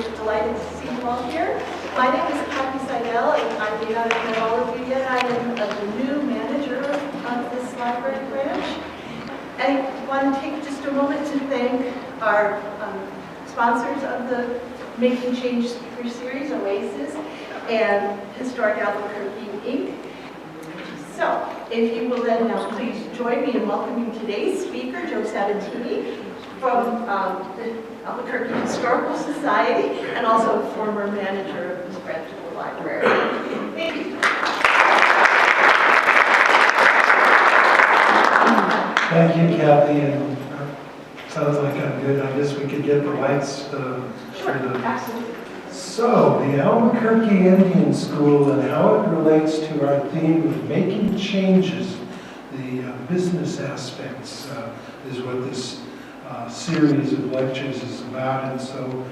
very delighted to see you all here. My name is Kathy Seidel, and I may not have met all of you yet. I am the new manager of this library branch. And I want to take just a moment to thank our sponsors of the Making Change Speaker Series, OASIS, and Historic Albuquerque, Inc. So, if you will then now please join me in welcoming today's speaker, Joe Sabatini, from the Albuquerque Historical Society, and also former manager of this branch of the library. Thank you. Thank you, Kathy, and sounds like I'm good. I guess we could get the lights Sure, absolutely. So, the Albuquerque Indian School and how it relates to our theme of making changes, the business aspects, is what this series of lectures is about. And so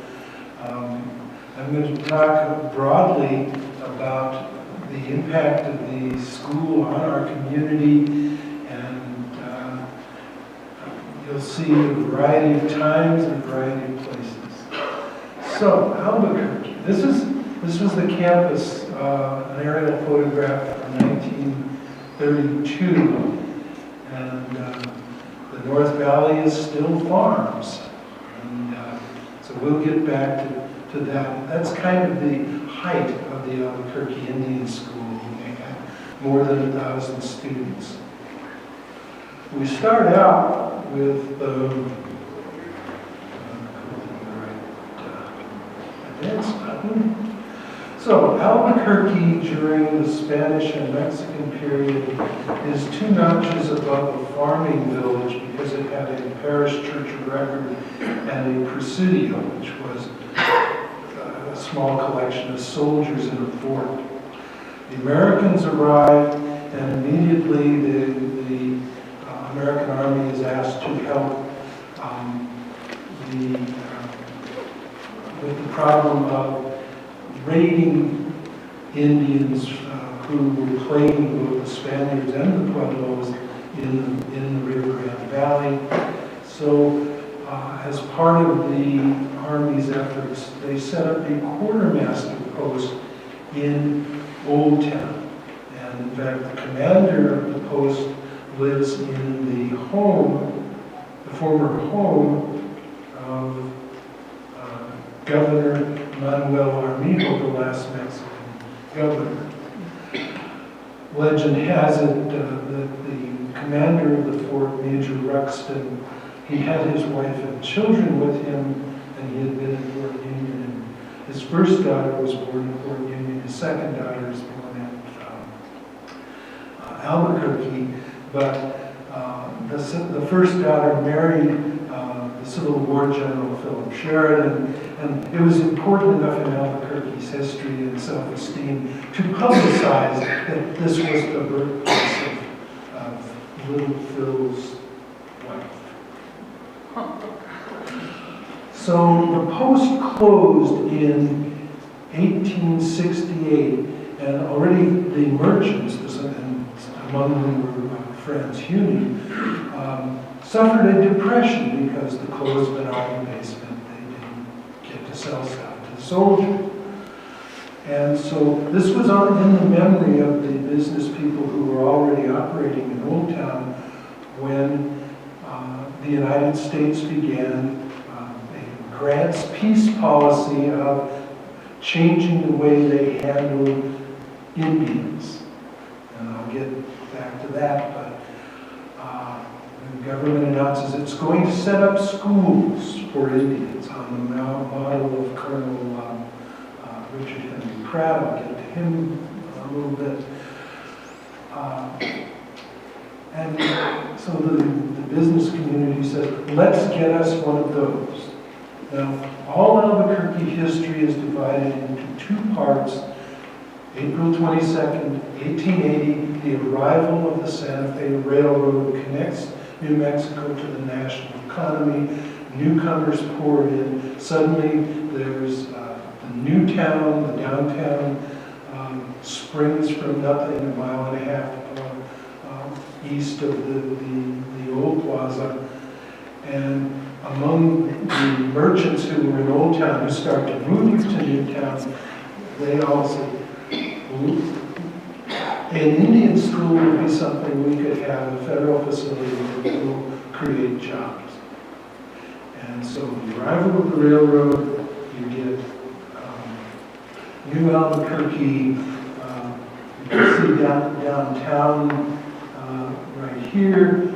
I'm going to talk broadly about the impact of the school on our community, and you'll see a variety of times and a variety of places. So, Albuquerque, this was the campus, an aerial photograph from 1932, and the North Valley is still farms, and so we'll get back to that. That's kind of the height of the Albuquerque Indian School. They had more than 1,000 students. We start out with advance button. So Albuquerque during the Spanish and Mexican period is 2 notches above a farming village because it had a parish church of record and a presidio, which was a small collection of soldiers in a fort. The Americans arrived, and immediately the American Army is asked to help with the problem of raiding Indians who were plaguing both the Spaniards and the Pueblos in the Rio Grande Valley. So, as part of the Army's efforts, they set up a quartermaster post in Old Town. And in fact, the commander of the post lives in the home, the former home of Governor Manuel Armijo, the last Mexican governor. Legend has it that the commander of the fort, Major Ruxton, he had his wife and children with him, and he had been in Fort Union. His first daughter was born in Fort Union. His second daughter was born at Albuquerque, but the first daughter married the Civil War General Philip Sheridan, and it was important enough in Albuquerque's history and self-esteem to publicize that this was the birthplace of Little Phil's wife. So the post closed in 1868, and already the merchants, and among them were Franz Huni, suffered a depression because the closed Army basement, they didn't get to sell stuff to the soldiers. And so this was in the memory of the business people who were already operating in Old Town when the United States began a grants peace policy of changing the way they handled Indians. And I'll get back to that, but the government announces it's going to set up schools for Indians on the model of Colonel Richard Henry Pratt. I'll get to him a little bit. And so the business community says, let's get us one of those. Now, all Albuquerque history is divided into 2 parts. April 22nd, 1880, the arrival of the Santa Fe Railroad connects New Mexico to the national economy. Newcomers pour in. Suddenly, there's the new town, the downtown, springs from nothing, 1.5 miles east of the old plaza. And among the merchants who were in Old Town who start to move to New Town, they all say, an Indian school would be something we could have, a federal facility that will create jobs. And so the arrival of the railroad, you get New Albuquerque, you can see downtown right here.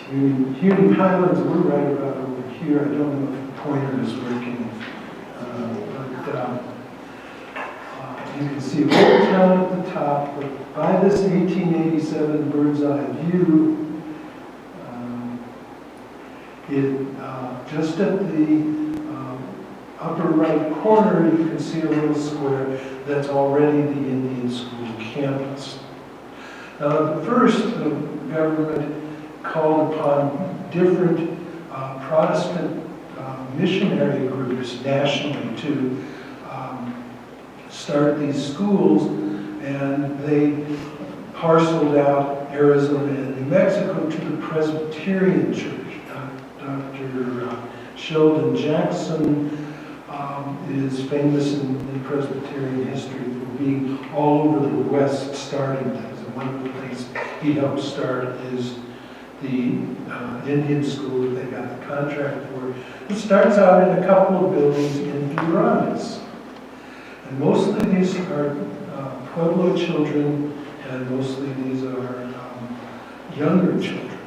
Hume Highlands, we're right about over here. I don't know if the pointer is working. You can see Old Town at the top, but by this 1887 bird's eye view, just at the upper right corner, you can see a little square that's already the Indian School campus. Now, at first, the government called upon different Protestant missionary groups nationally to start these schools, and they parceled out Arizona and New Mexico to the Presbyterian Church. Dr. Sheldon Jackson is famous in Presbyterian history for being all over the West starting things. And one of the things he helped start is the Indian school that they got the contract for. It starts out in a couple of buildings in Duranes. And mostly these are Pueblo children, and mostly these are younger children.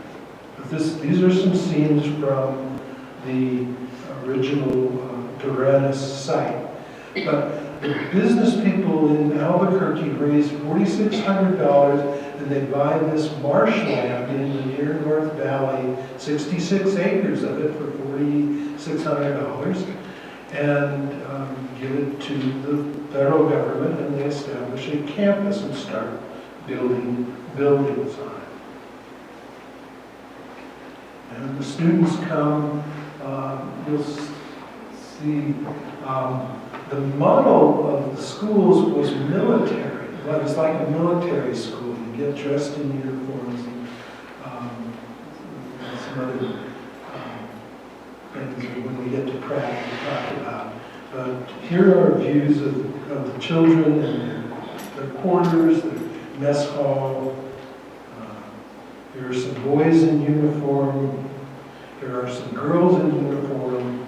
But these are some scenes from the original Duranes site. But the business people in Albuquerque raised $4,600, and they buy this marshland in the near North Valley, 66 acres of it for $4,600, and give it to the federal government, and they establish a campus and start building buildings on it. And the students come, you'll see, the model of the schools was military. Well, it was like a military school. You get dressed in uniforms and some other things when we get to Pratt we talk about. But here are views of the children and their quarters, their mess hall. There are some boys in uniform. There are some girls in uniform.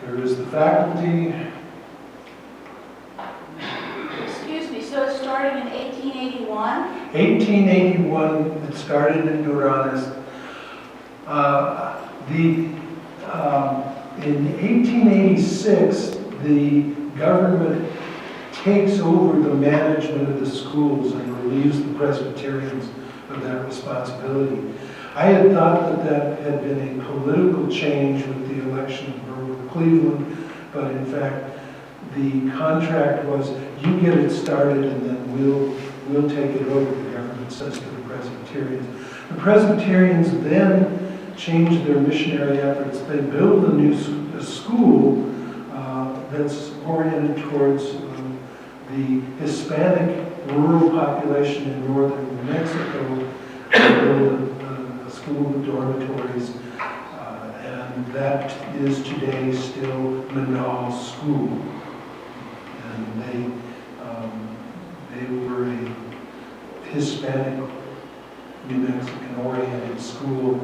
There is the faculty. Excuse me, so it started in 1881? 1881, it started in Duranes. In 1886, the government takes over the management of the schools and relieves the Presbyterians of that responsibility. I had thought that had been a political change with the election of Grover Cleveland, but in fact, the contract was, you get it started and then we'll take it over, the government says to the Presbyterians. The Presbyterians then changed their missionary efforts. They built a school that's oriented towards the Hispanic rural population in northern New Mexico. They built a school with dormitories, and that is today still Manal School. And they were a Hispanic, New Mexican oriented school.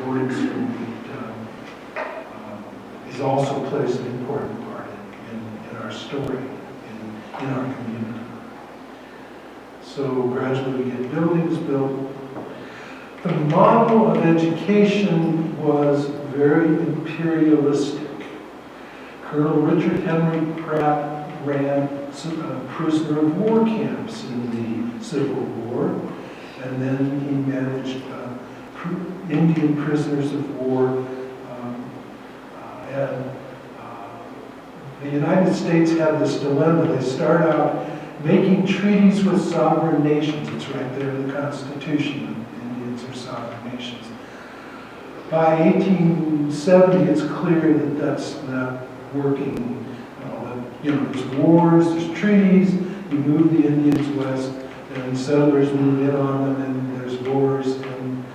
Boarding school that is also plays an important part in our story, in our community. So gradually we get buildings built. The model of education was very imperialistic. Colonel Richard Henry Pratt ran prisoner of war camps in the Civil War, and then he managed Indian prisoners of war, and the United States had this dilemma. They start out making treaties with sovereign nations. It's right there in the Constitution. Indians are sovereign nations. By 1870, it's clear that that's not working. There's wars, there's treaties. You move the Indians west, and settlers move in on them, and there's wars and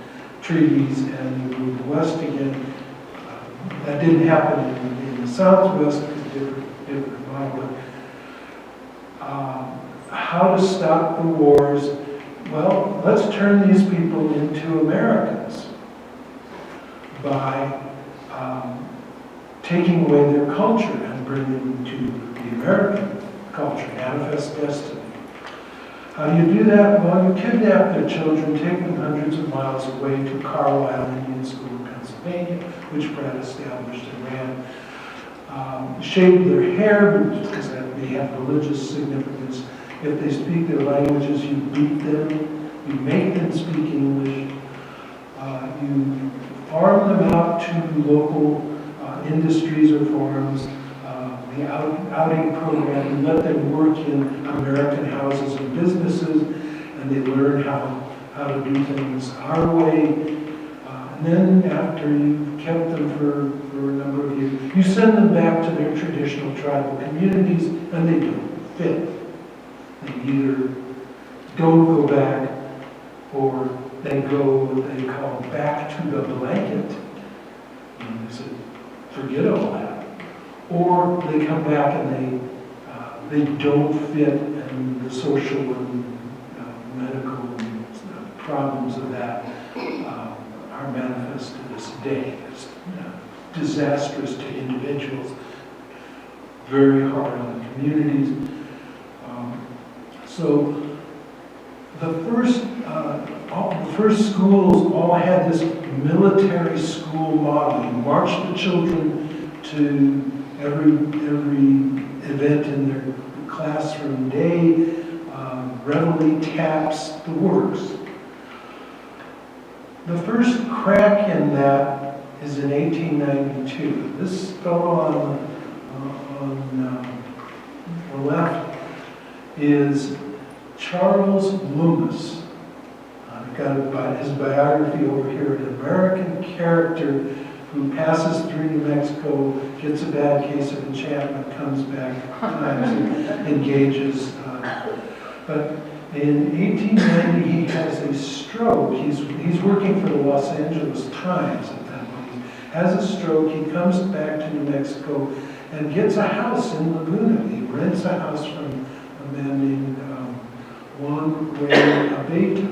treaties, and you moved west again. That didn't happen in the Southwest, different model. How to stop the wars? Well, let's turn these people into Americans by taking away their culture and bringing them to the American culture, manifest destiny. How do you do that? Well, you kidnap their children, take them hundreds of miles away to Carlisle Indian School in Pennsylvania, which Brad established and ran. Shave their hair, because that may have religious significance. If they speak their languages, you beat them, you make them speak English, you farm them out to local industries or farms, the outing program, you let them work in American houses and businesses, and they learn how to do things our way. And then after you've kept them for a number of years, you send them back to their traditional tribal communities, and they don't fit. They either don't go back, or they go what they call back to the blanket. And they said, forget all that. Or they come back and they don't fit, and the social and medical problems of that are manifest to this day. It's disastrous to individuals, very hard on the communities. So the first schools all had this military school model. You march the children to every event in their classroom day, readily taps, the works. The first crack in that is in 1892. This fellow on the left is Charles Loomis. I've got his biography over here, an American character who passes through New Mexico, gets a bad case of enchantment, comes back times and engages. But in 1890, he has a stroke. He's working for the Los Angeles Times at that point. He has a stroke. He comes back to New Mexico and gets a house in Laguna. He rents a house from a man named Juan Ray Abeta.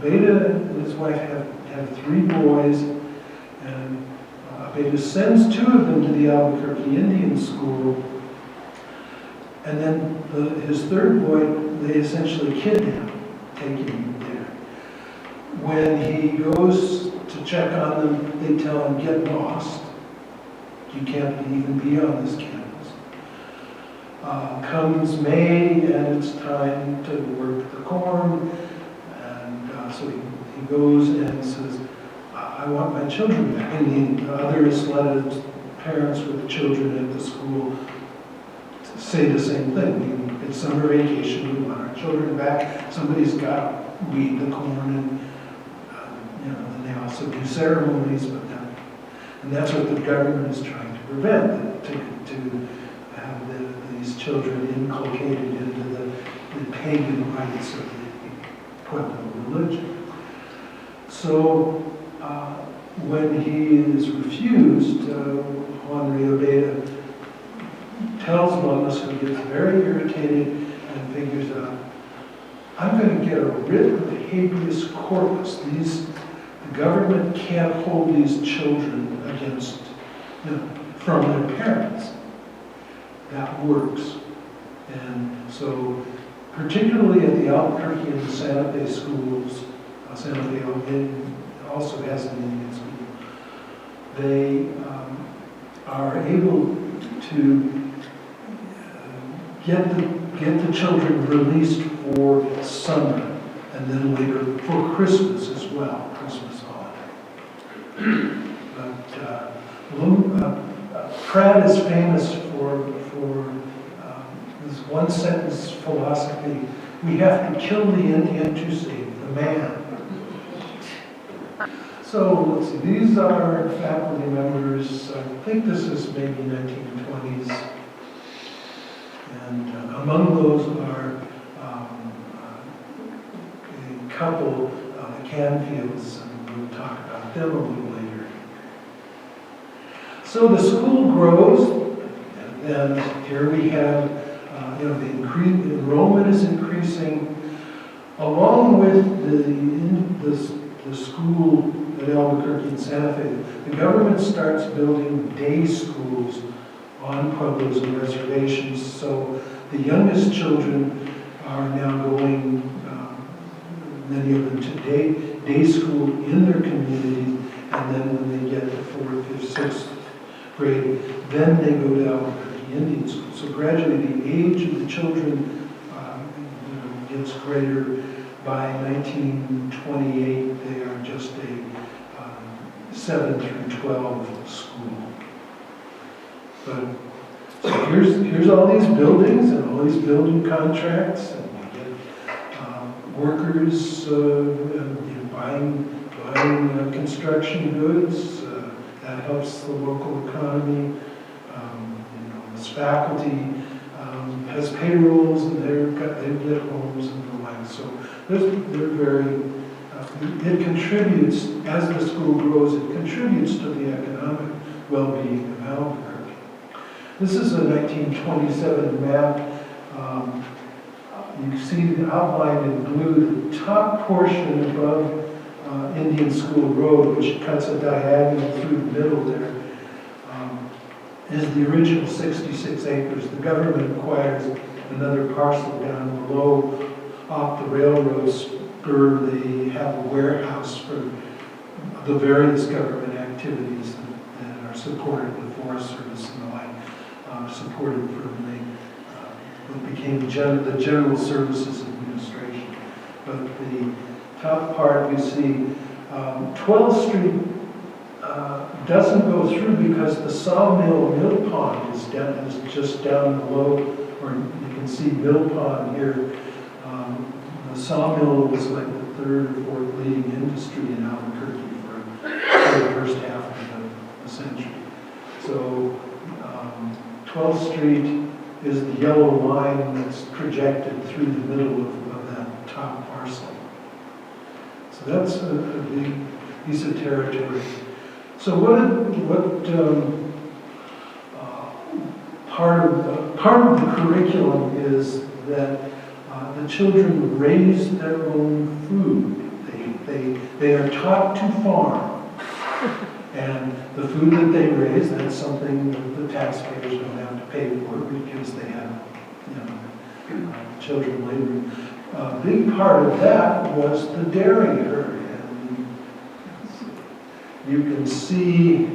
Abeta and his wife have 3 boys, and Abeta sends 2 of them to the Albuquerque Indian School, and then his 3rd boy, they essentially kidnap him, take him there. When he goes to check on them, they tell him, get lost. You can't even be on this campus. Comes May, and it's time to work the corn, and so he goes and says, I want my children back. And the other Isleta parents with children at the school say the same thing. It's summer vacation, we want our children back. Somebody's got to weed the corn, and and they also do ceremonies, and that's what the government is trying to prevent, to have these children inculcated into the pagan rites of the Pueblo religion. So when he is refused, Juan Riobeda tells Loomis, who gets very irritated and figures out, I'm going to get a writ of habeas corpus. The government can't hold these children against from their parents. That works. And so, particularly at the Albuquerque and the Santa Fe schools, Santa Fe also has an Indian school, they are able to get the children released for summer, and then later for Christmas as well, Christmas holiday. But Pratt is famous for this one sentence philosophy: we have to kill the Indian to save the man. So let's see, these are faculty members. I think this is maybe 1920s. And among those are a couple, Canfields, and we'll talk about them a little later. So the school grows, and here we have, the enrollment is increasing, along with the school at Albuquerque and Santa Fe. The government starts building day schools on pueblos and reservations, so the youngest children are now going, many of them to day school in their community, and then when they get to 4th, 5th, 6th grade, then they go to Albuquerque Indian School. So gradually the age of the children gets greater. By 1928, they are just a 7 through 12 school. But so here's all these buildings and all these building contracts, and you get workers buying construction goods. That helps the local economy. This faculty has payrolls, and they've got homes and the like. So they're very. It contributes, as the school grows, it contributes to the economic well-being of Albuquerque. This is a 1927 map. You see outlined in blue the top portion above Indian School Road, which cuts a diagonal through the middle there, is the original 66 acres. The government acquires another parcel down below off the railroad spur. They have a warehouse for the various government activities that are supported, the Forest Service and the like, supported from what became the General Services Administration. But the top part we see, 12th Street doesn't go through because the sawmill mill pond is just down below, or you can see mill pond here. The sawmill was like the 3rd or 4th leading industry in Albuquerque for the first half of the century. So 12th Street is the yellow line that's projected through the middle of that top parcel. So that's a big piece of territory. So part of the curriculum is that the children raise their own food. They are taught to farm, and the food that they raise, that's something that the taxpayers don't have to pay for because they have children laboring. A big part of that was the dairy herd. You can see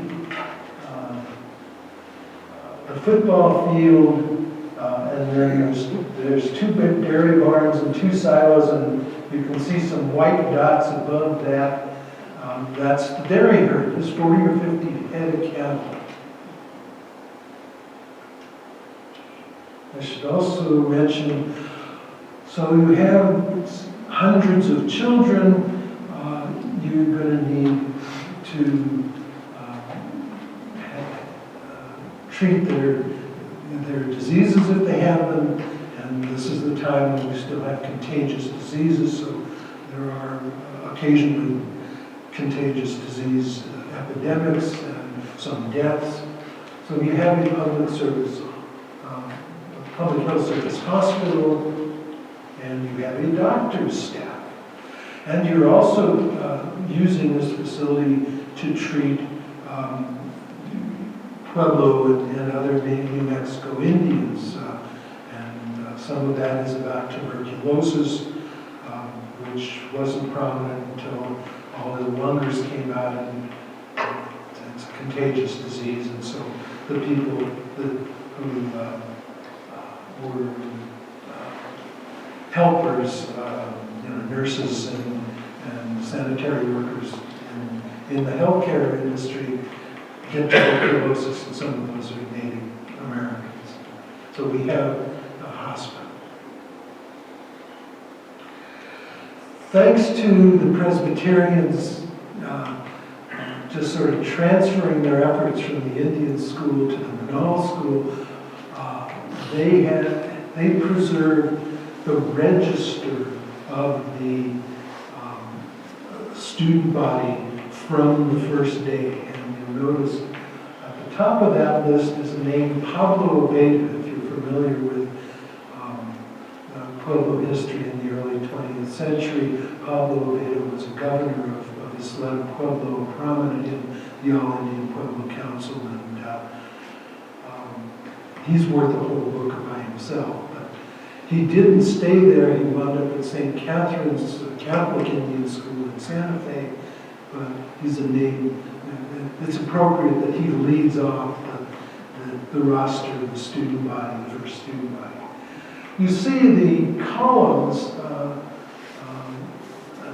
the football field, and then there's 2 big dairy barns and 2 silos, and you can see some white dots above that. That's the dairy herd. There's 40 or 50 head of cattle. I should also mention, so you have hundreds of children, you're going to need to treat their diseases if they have them, and this is the time when we still have contagious diseases, so there are occasionally contagious disease epidemics and some deaths. So you have a public health service hospital, and you have a doctor's staff. And you're also using this facility to treat Pueblo and other New Mexico Indians. And some of that is about tuberculosis, which wasn't prominent until all the lungers came out, and it's a contagious disease. And so the people who were helpers, nurses and sanitary workers in the healthcare industry get tuberculosis, and some of those are Native Americans. So we have a hospital. Thanks to the Presbyterians just sort of transferring their efforts from the Indian school to the Manal school, they preserved the register of the student body from the first day. And you'll notice at the top of that list is the name Pablo Obeda. If you're familiar with Pueblo history in the early 20th century, Pablo Obeda was a governor of Isla Pueblo, prominent in the All-Indian Pueblo Council, and he's worth a whole book by himself. But he didn't stay there. He wound up at St. Catherine's Catholic Indian School in Santa Fe, but he's a name. It's appropriate that he leads off the roster of the student body, the first student body. You see the columns,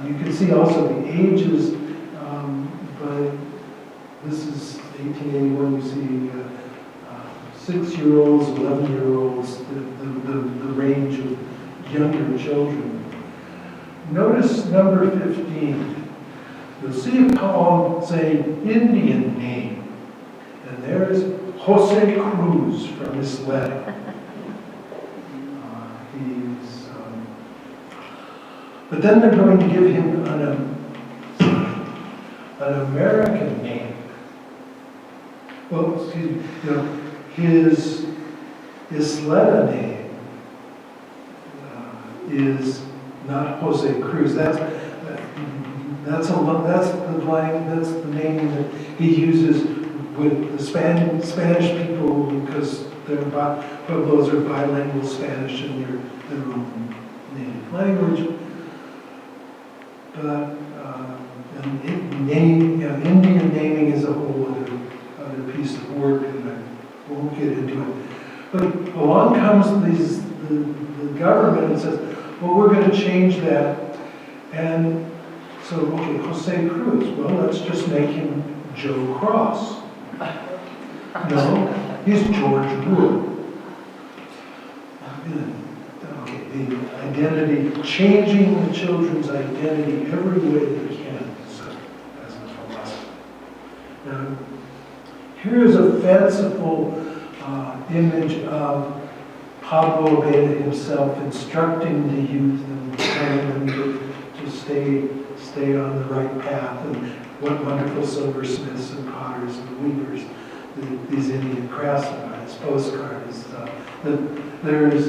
you can see also the ages, but this is 1881, you see 6-year-olds, 11-year-olds, the range of younger children. Notice number 15. You'll see a column saying Indian name, and there's Jose Cruz from Isleta. But then they're going to give him an American name. Well, excuse me, his Isleta name is not Jose Cruz. That's the name that he uses with the Spanish people, because Pueblos are bilingual Spanish in their own native language. But Indian naming is a whole other piece of work, and I won't get into it. But along comes the government and says, well, we're going to change that. And so, okay, Jose Cruz, well, let's just make him Joe Cross. No, he's George Wood. Okay, the identity, changing the children's identity every way they can, as a philosophy. Now, here's a fanciful image of Pablo Obeda himself instructing the youth and telling them to stay on the right path, and what wonderful silversmiths and potters and weavers these Indian craftsmen. His postcard is that there is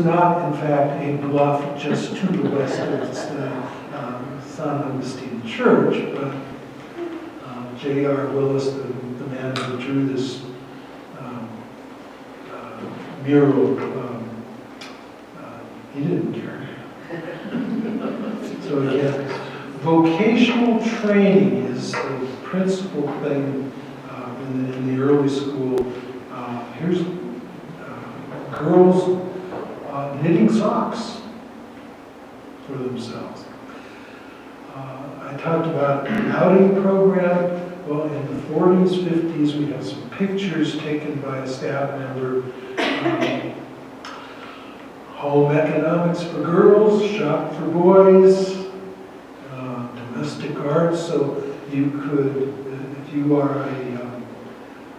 not, in fact, a bluff just to the west of San Agustin Church, but J.R. Willis, the man who drew this mural, he didn't care. So again, vocational training is the principal thing in the early school. Here's girls knitting socks for themselves. I talked about an outing program. Well, in the 40s, 50s, we have some pictures taken by a staff member. Home economics for girls, shop for boys, domestic arts. So you could, if you are a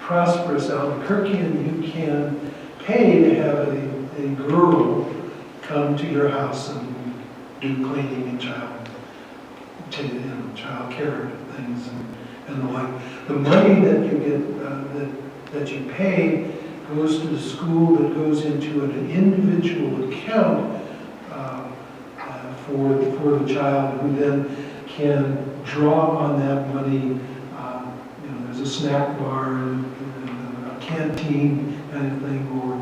prosperous Albuquerquean, you can pay to have a girl come to your house and do cleaning and child care things and the like. The money that you get, that you pay, goes to the school, that goes into an individual account for the child, who then can draw on that money. There's a snack bar and a canteen kind of thing, or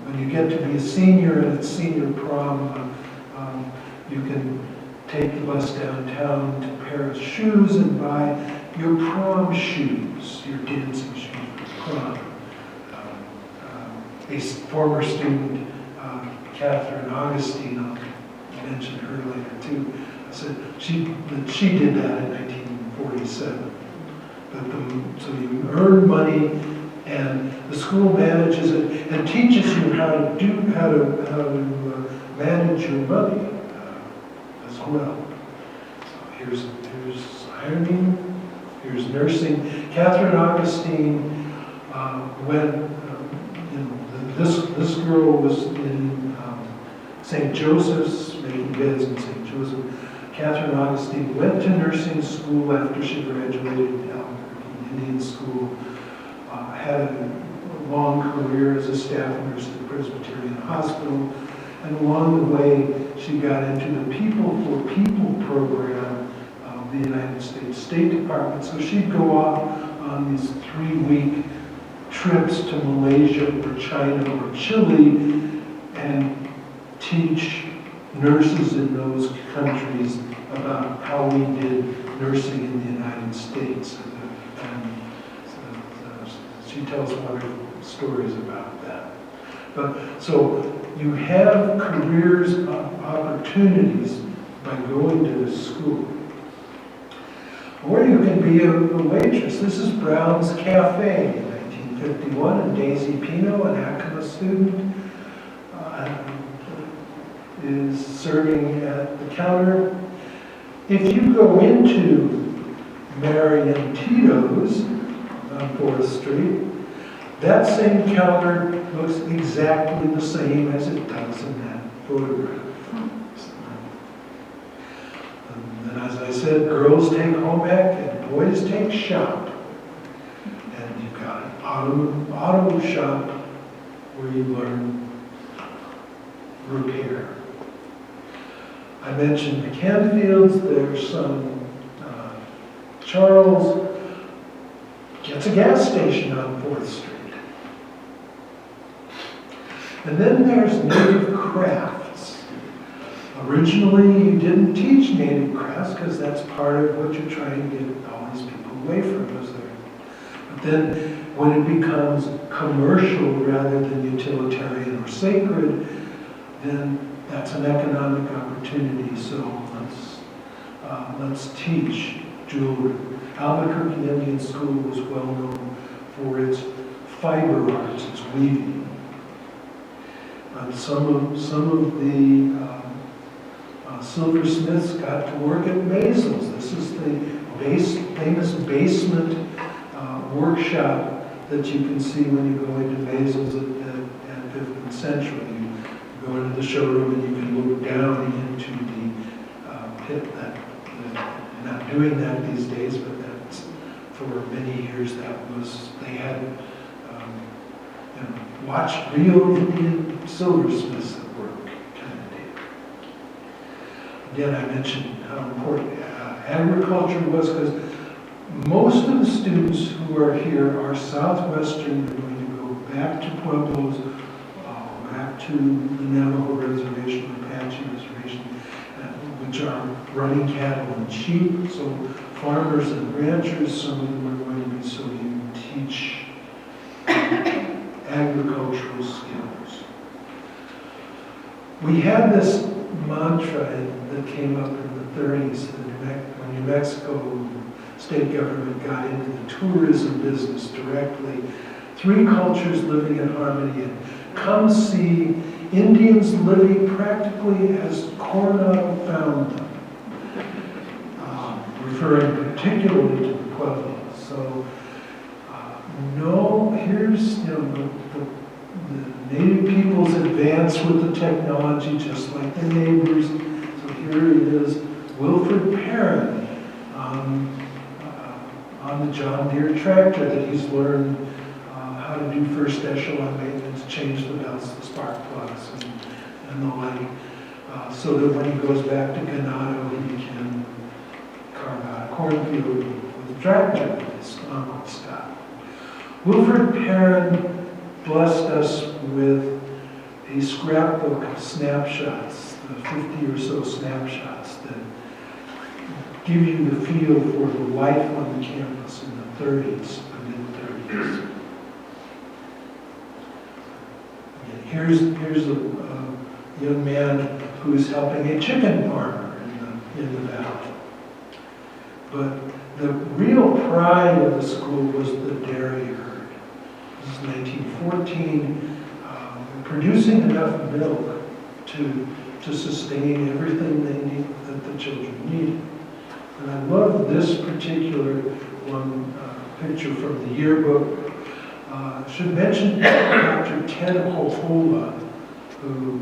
when you get to be a senior and it's senior prom, you can take the bus downtown to Paris Shoes and buy your prom shoes, your dancing shoes for prom. A former student, Catherine Augustine, I'll mention her later too, said she did that in 1947. So you earn money, and the school manages it and teaches you how to manage your money as well. So here's ironing, here's nursing. Catherine Augustine this girl was in St. Joseph's, making beds in St. Joseph. Catherine Augustine went to nursing school after she graduated at Albuquerque Indian School, had a long career as a staff nurse at the Presbyterian Hospital, and along the way, she got into the People for People program of the United States State Department. So she'd go off on these 3-week trips to Malaysia or China or Chile and teach nurses in those countries about how we did nursing in the United States. And she tells wonderful stories about that. But so you have careers opportunities by going to this school. Or you can be a waitress. This is Brown's Cafe in 1951, and Daisy Pino, an Acoma student, is serving at the counter. If you go into Mary and Tito's on 4th Street, that same counter looks exactly the same as it does in that photograph. And as I said, girls take home ec and boys take shop. And you've got an auto shop where you learn repair. I mentioned the Canfields, their son Charles gets a gas station on 4th Street. And then there's native crafts. Originally, you didn't teach native crafts because that's part of what you're trying to get all these people away from. But then when it becomes commercial rather than utilitarian or sacred, then that's an economic opportunity. So let's teach jewelry. Albuquerque Indian School was well known for its fiber arts, its weaving. Some of the silversmiths got to work at Maisels. This is the famous basement workshop that you can see when you go into Maisels at 5th and Central. You go into the showroom and you can look down into the pit. They're not doing that these days, but that's for many years they had watched real Indian silversmiths at work kind of deal. Again, I mentioned how important agriculture was because most of the students who are here are Southwestern. They're going to go back to Pueblos, back to the Navajo Reservation, Apache Reservation, which are running cattle and sheep. So farmers and ranchers, some of them are going to be, so you teach agricultural skills. We had this mantra that came up in the 30s when New Mexico state government got into the tourism business directly. 3 cultures living in harmony, and come see Indians living practically as Coronado found them, referring particularly to the Pueblos. So here's the native peoples advance with the technology just like the neighbors. So here it is, Wilfred Perrin on the John Deere tractor that he's learned how to do first echelon maintenance, change the belts, the spark plugs, and the like, so that when he goes back to Ganado, he can carve out a cornfield with a tractor with his uncle Scott. Wilfred Perrin blessed us with a scrapbook of snapshots, the 50 or so snapshots that give you the feel for the life on the campus in the 30s, the mid-30s. Here's a young man who's helping a chicken farmer in the valley. But the real pride of the school was the dairy herd. This is 1914, producing enough milk to sustain everything that the children needed. And I love this particular one picture from the yearbook. I should mention Dr. Ted Hohola, who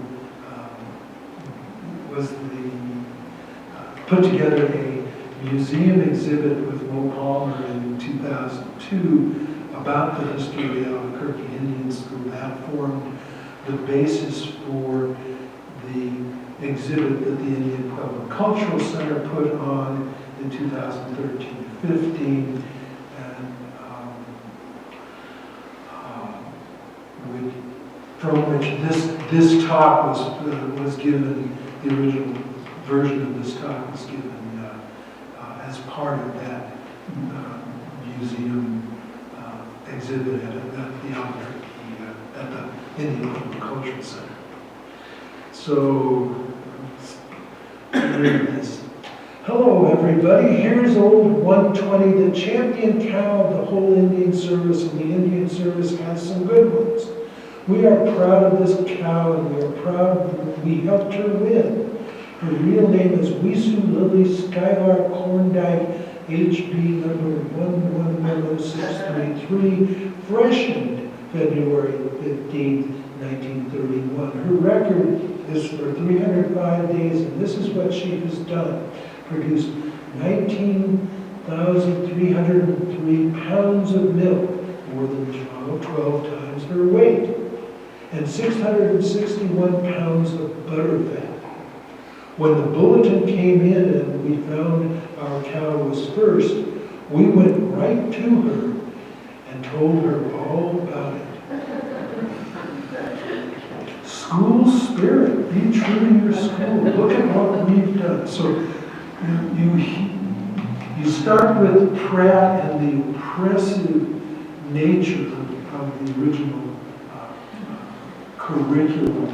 was the put together a museum exhibit with Mo Palmer in 2002 about the history of the Albuquerque Indian School. That formed the basis for the exhibit that the Indian Pueblo Cultural Center put on in 2013-15, and from which this talk was given. The original version of this talk was given as part of that museum exhibit at the Albuquerque, at the Indian Pueblo Cultural Center. So, here it is. Hello, everybody. Here's old 120, the champion cow of the whole Indian service, and the Indian service has some good ones. We are proud of this cow, and we are proud that we helped her win. Her real name is Wisu Lily Skylark Corndike, HB number 111633, freshened February 15th, 1931. Her record is for 305 days, and this is what she has done. Produced 19,303 pounds of milk, more than 12 times her weight, and 661 pounds of butter fat. When the bulletin came in and we found our cow was first, we went right to her and told her all about it. School spirit, be true to your school. Look at what we've done. So you start with Pratt and the oppressive nature of the original curriculum.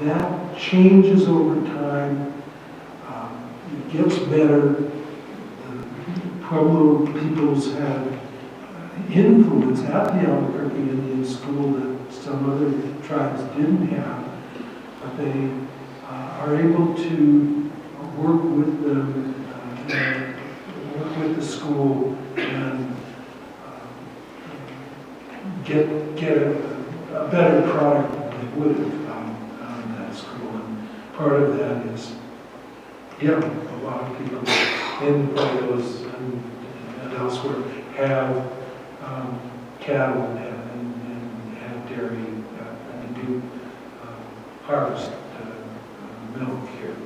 That changes over time. It gets better. The Pueblo peoples had influence at the Albuquerque Indian School that some other tribes didn't have, but they are able to work with the school and get a better product than they would have out of that school. And part of that is, a lot of people in Pueblos and elsewhere have cattle and have dairy and do harvest milk here.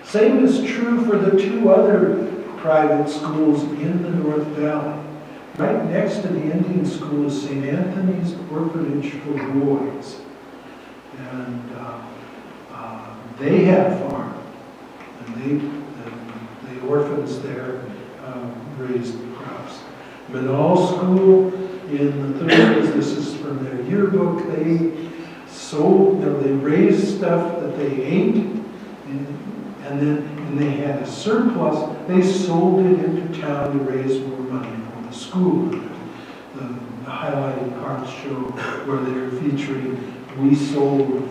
Same is true for the two other private schools in the North Valley. Right next to the Indian school is St. Anthony's Orphanage for Boys. And they have farm. And the orphans there raised crops. Manal School in the 30s, this is from their yearbook, they sold, they raised stuff that they ate, and then when they had a surplus, they sold it into town to raise more money for the school. The highlighted parts show where they're featuring, we sold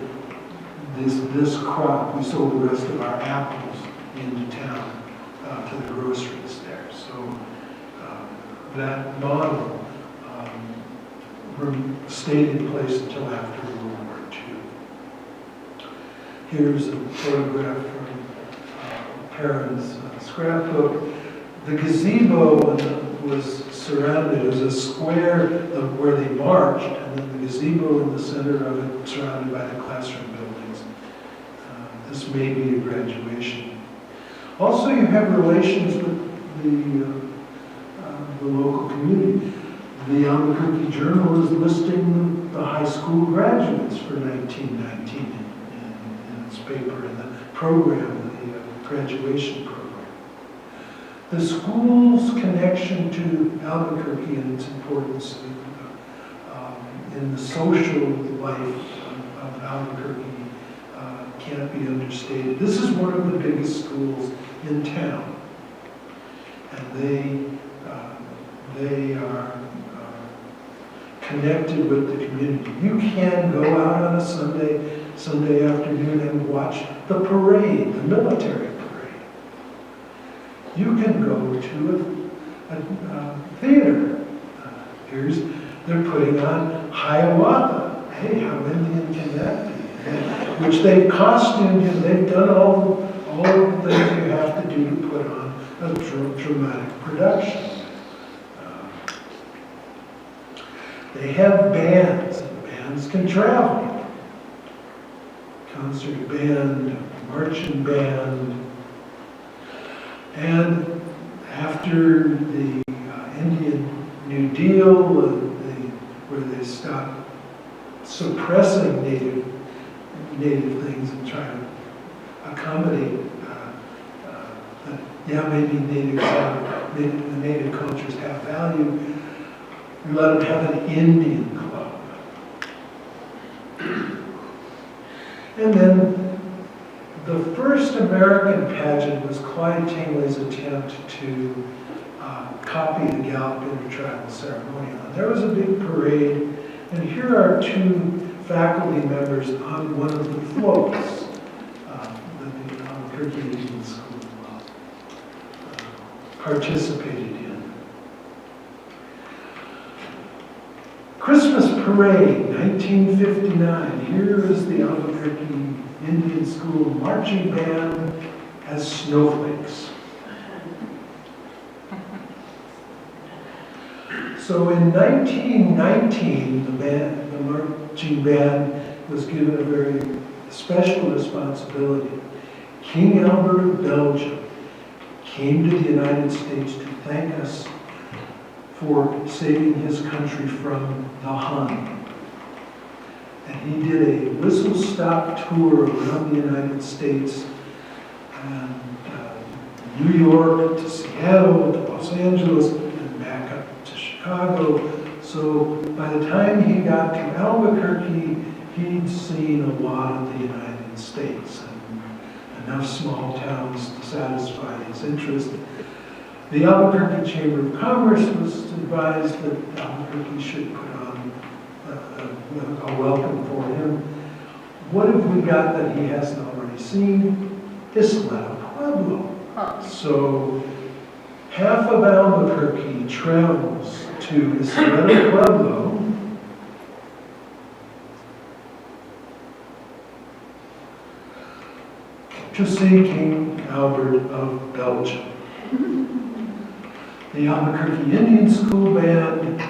this crop, we sold the rest of our apples into town to the groceries there. So that model stayed in place until after World War II. Here's a photograph from Perrin's scrapbook. The gazebo was surrounded, it was a square where they marched, and then the gazebo in the center of it surrounded by the classroom buildings. This may be a graduation. Also, you have relations with the local community. The Albuquerque Journal is listing the high school graduates for 1919 in its paper, in the program, the graduation program. The school's connection to Albuquerque and its importance in the social life of Albuquerque can't be understated. This is one of the biggest schools in town, and they are connected with the community. You can go out on a Sunday afternoon and watch the parade, the military parade. You can go to a theater. They're putting on Hiawatha. Hey, how Indian can that be? Which they've costumed, and they've done all all of the things you have to do to put on a dramatic production. They have bands, and bands can travel. Concert band, marching band. And after the Indian New Deal, where they stopped suppressing native things and try to accommodate maybe the native cultures have value. We let them have an Indian club. And then the first American pageant was Clyde Tingley's attempt to copy the Gallup Intertribal Ceremonial. And there was a big parade, and here are two faculty members on one of the floats that the Albuquerque Indian School participated in. Christmas Parade, 1959. Here is the Albuquerque Indian School marching band as snowflakes. So in 1919, the marching band was given a very special responsibility. King Albert of Belgium came to the United States to thank us for saving his country from the Hun. And he did a whistle-stop tour around the United States, and New York to Seattle to Los Angeles and back up to Chicago. So by the time he got to Albuquerque, he'd seen a lot of the United States and enough small towns to satisfy his interest. The Albuquerque Chamber of Commerce was advised that Albuquerque should put on a welcome for him. What have we got that he hasn't already seen? Isla Pueblo. So half of Albuquerque travels to Isla Pueblo to see King Albert of Belgium. The Albuquerque Indian School Band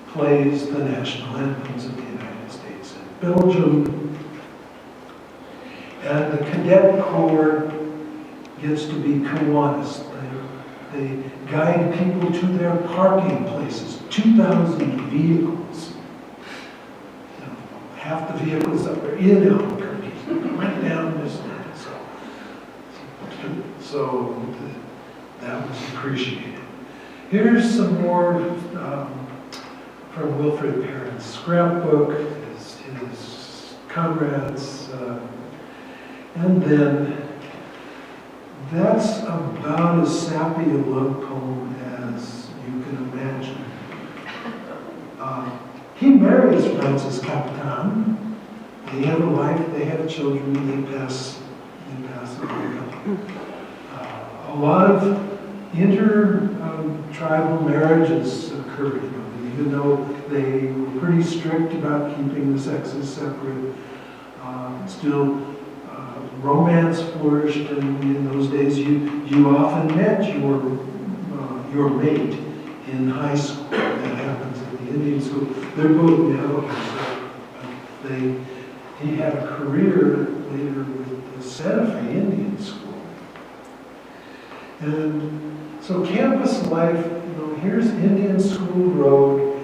plays the national anthems of the United States and Belgium. And the Cadet Corps gets to be Kiwanis. They guide people to their parking places, 2,000 vehicles. You know, half the vehicles that were in Albuquerque went down this line. So that was appreciated. Here's some more from Wilfred Perrin's scrapbook, his comrades, and then that's about as sappy a love poem as you can imagine. He marries Frances Capitan. They have a life, they have children, they pass away. A lot of inter-tribal marriages occurred, even though they were pretty strict about keeping the sexes separate. Still, romance flourished, and in those days you often met your mate in high school. That happens at the Indian school. They're both Navajos. He had a career later with the Santa Fe Indian School. And so campus life, here's Indian School Road.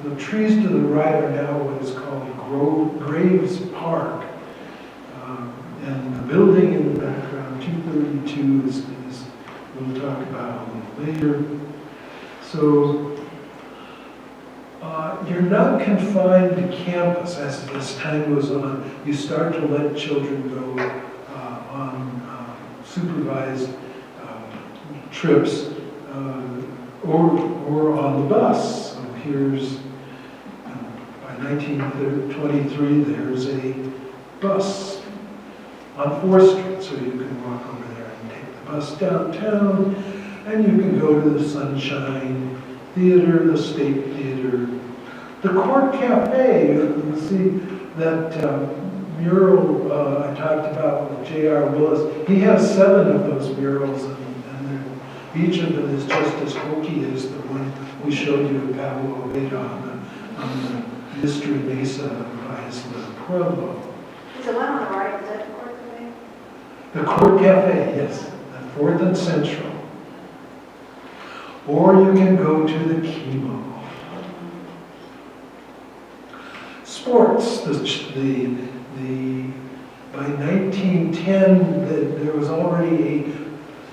The trees to the right are now what is called Graves Park. And the building in the background, 232, is we'll talk about a little later. So you're not confined to campus as time goes on. You start to let children go on supervised trips or on the bus. So here's, by 1923, there's a bus on 4th Street, so you can walk over there and take the bus downtown, and you can go to the Sunshine Theater, the State Theater, the Court Cafe. You see that mural I talked about with J.R. Willis, he has 7 of those murals, and each of them is just as hokey as the one we showed you at Pablo Oviedo on the Mystery Mesa by Isla Pueblo. Is the one on the right, is that the Court Cafe? The Court Cafe, yes, at 4th and Central. Or you can go to the Chemo. Sports, by 1910, there was already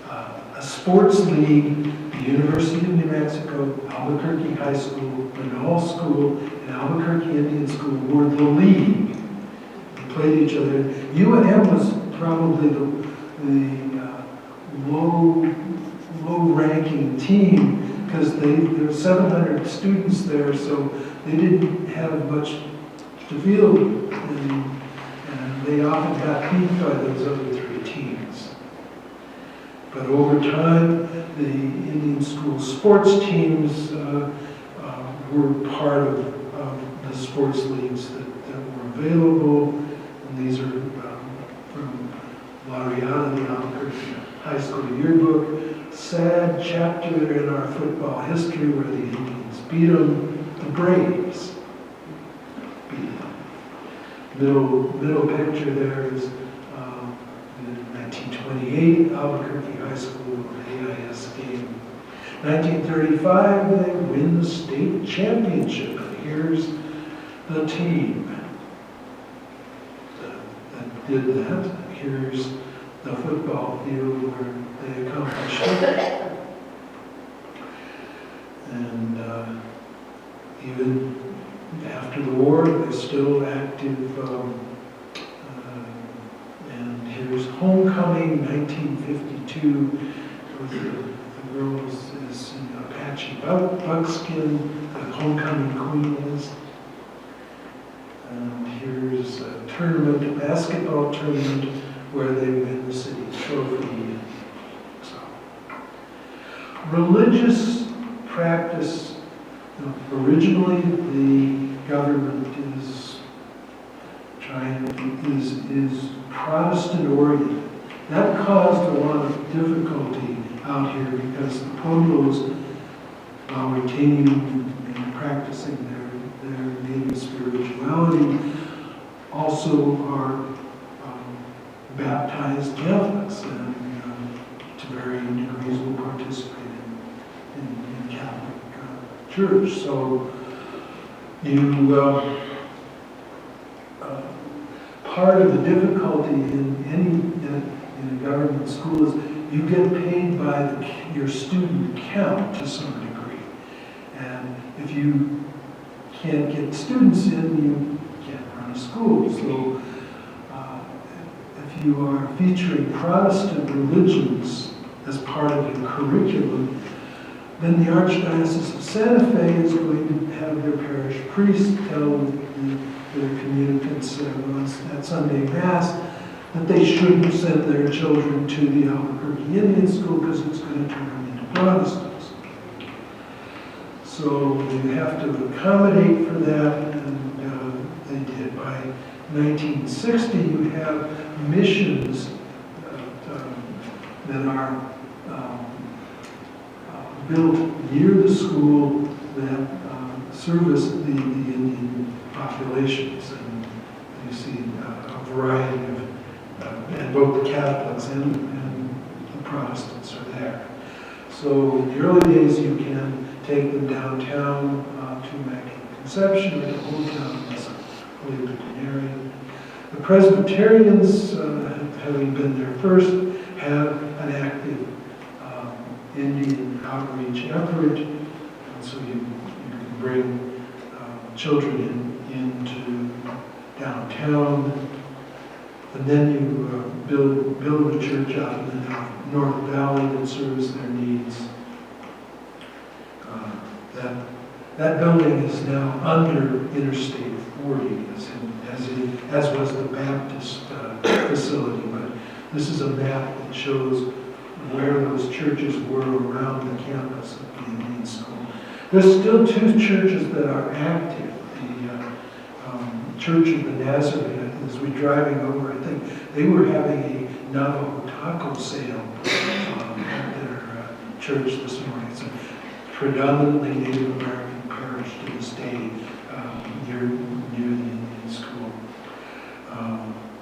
a sports league. The University of New Mexico, Albuquerque High School, Manal School, and Albuquerque Indian School were the league. They played each other. UNM was probably the low-ranking team because there were 700 students there, so they didn't have much to field, and they often got beat by those other 3 teams. But over time, the Indian school sports teams were part of the sports leagues that were available. And these are from Laureata, the Albuquerque High School yearbook. Sad chapter in our football history where the Indians beat them, the Braves beat them. Middle picture there is in 1928, Albuquerque High School AIS game. 1935, they win the state championship. And here's the team that did that. Here's the football field where they accomplished it. And even after the war, they're still active. And here's homecoming, 1952, with the girls is in Apache buckskin, the homecoming queen is. And here's a tournament, a basketball tournament, where they win the city trophy. So, religious practice, originally the government is Protestant oriented. That caused a lot of difficulty out here because the Pueblos, while retaining and practicing their native spirituality, also are baptized Catholics and to varying degrees will participate in Catholic Church. So you part of the difficulty in a government school is you get paid by your student count to some degree, and if you can't get students in, you can't run a school. So if you are featuring Protestant religions as part of your curriculum, then the Archdiocese of Santa Fe is going to have their parish priests tell their communicants at Sunday Mass that they shouldn't send their children to the Albuquerque Indian School because it's going to turn them into Protestants. So you have to accommodate for that, and they did. By 1960, you have missions that are built near the school that service the Indian populations, and you see a variety of, and both the Catholics and the Protestants are there. So in the early days, you can take them downtown to Immaculate Conception or to Old Town as a Libertarian. The Presbyterians, having been there first, have an active Indian outreach effort, and so you can bring children into downtown, and then you build a church out in the North Valley that serves their needs. That building is now under Interstate 40, as was the Baptist facility, but this is a map that shows where those churches were around the campus of the Indian School. There's still 2 churches that are active. The Church of the Nazarene as we're driving over, I think they were having a Navajo taco sale at their church this morning. It's a predominantly Native American parish to this day near the Indian school.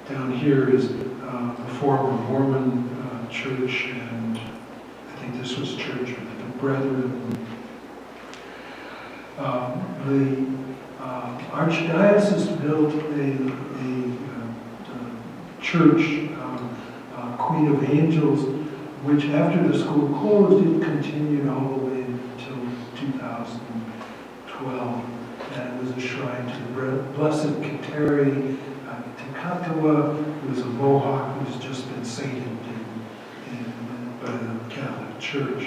Down here is the former Mormon church, and I think this was Church of the Brethren. The Archdiocese built a church, Queen of Angels, which after the school closed, it continued all the way until 2012. And it was a shrine to the Blessed Kateri Tekatawa, who was a Mohawk who's just been sainted by the Catholic Church.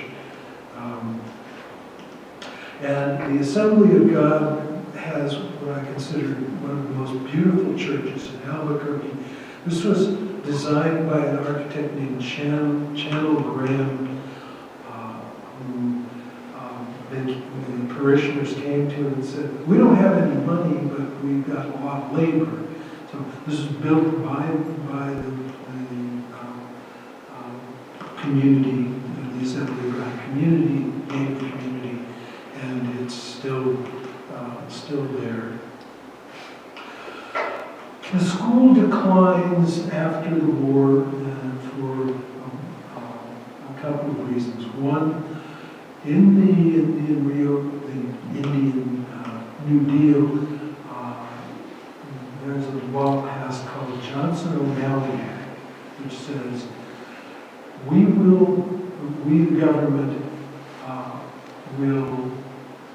And the Assembly of God has what I consider one of the most beautiful churches in Albuquerque. This was designed by an architect named Chandler Graham, who the parishioners came to him and said, "We don't have any money, but we've got a lot of labor." So this is built by the community, the Assembly of God community, Native community, and it's still there. The school declines after the war for a couple of reasons. One, in the Indian New Deal, there's a law passed called Johnson-O'Malley Act, which says we the government, will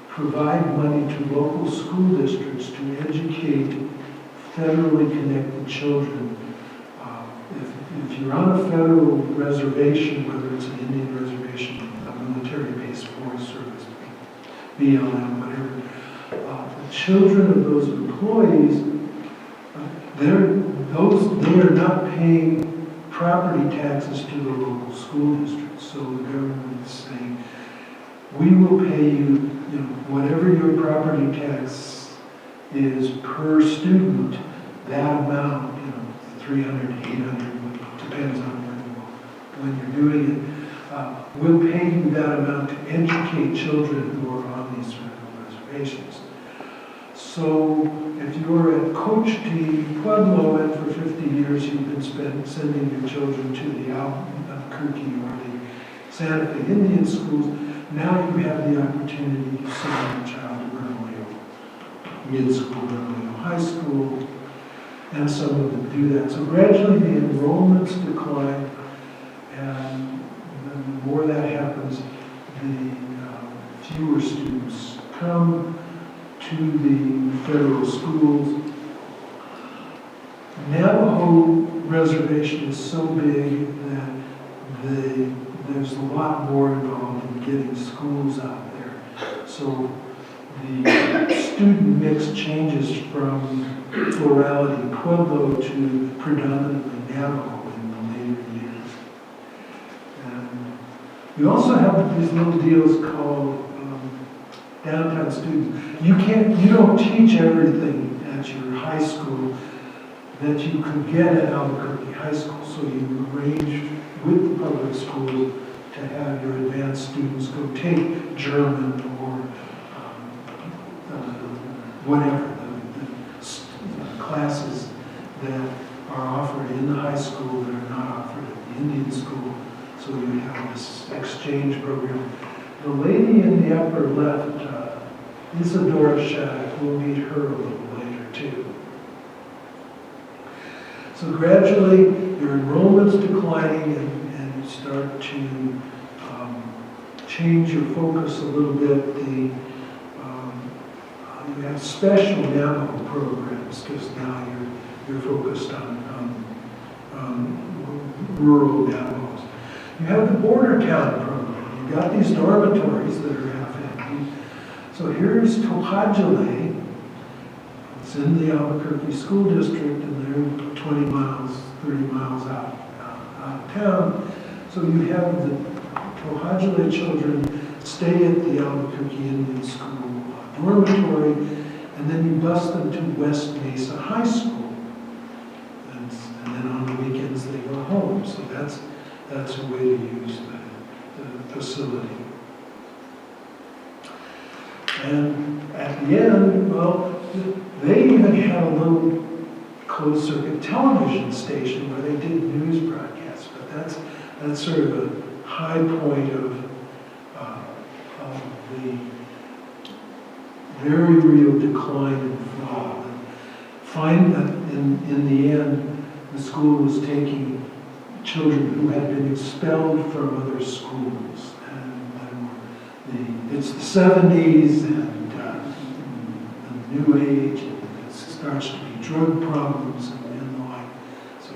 provide money to local school districts to educate federally connected children. If you're on a federal reservation, whether it's an Indian reservation, a military-based forest service, BLM, whatever, the children of those employees, they are not paying property taxes to the local school districts. So the government is saying, we will pay you, whatever your property tax is per student, that amount, 300, 800, depends on when you're doing it, we'll pay you that amount to educate children who are on these federal reservations. So if you're at Coach T. Pueblo, and for 50 years you've been sending your children to the Albuquerque or the Santa Fe Indian schools, now you have the opportunity to send your child to Bernalillo mid-school, Bernalillo high school, and some of them do that. So gradually the enrollments decline, and the more that happens, the fewer students come to the federal schools. Navajo reservation is so big that there's a lot more involved in getting schools out there. So the student mix changes from plurality Pueblo to predominantly Navajo in the later years. And we also have these little deals called downtown students. You don't teach everything at your high school that you could get at Albuquerque High School. So you arrange with the public schools to have your advanced students go take German or whatever, the classes that are offered in the high school that are not offered at the Indian school. So you have this exchange program. The lady in the upper left, Isadora Shattuck, we'll meet her a little later too. So gradually your enrollment's declining and you start to change your focus a little bit. You have special Navajo programs because now you're focused on rural Navajos. You have the border town program. You've got these dormitories that are half empty. So here's Tohajale. It's in the Albuquerque School District, and they're 20 miles, 30 miles out of town. So you have the Tohajale children stay at the Albuquerque Indian School dormitory, and then you bus them to West Mesa High School. and then on the weekends they go home. So that's a way to use the facility. And at the end, well, they even had a little closed circuit television station where they did news broadcasts, but that's sort of a high point of the very real decline in fall. And find that in the end, the school was taking children who had been expelled from other schools. And it's the 70s and the new age, and it starts to be drug problems and the like. So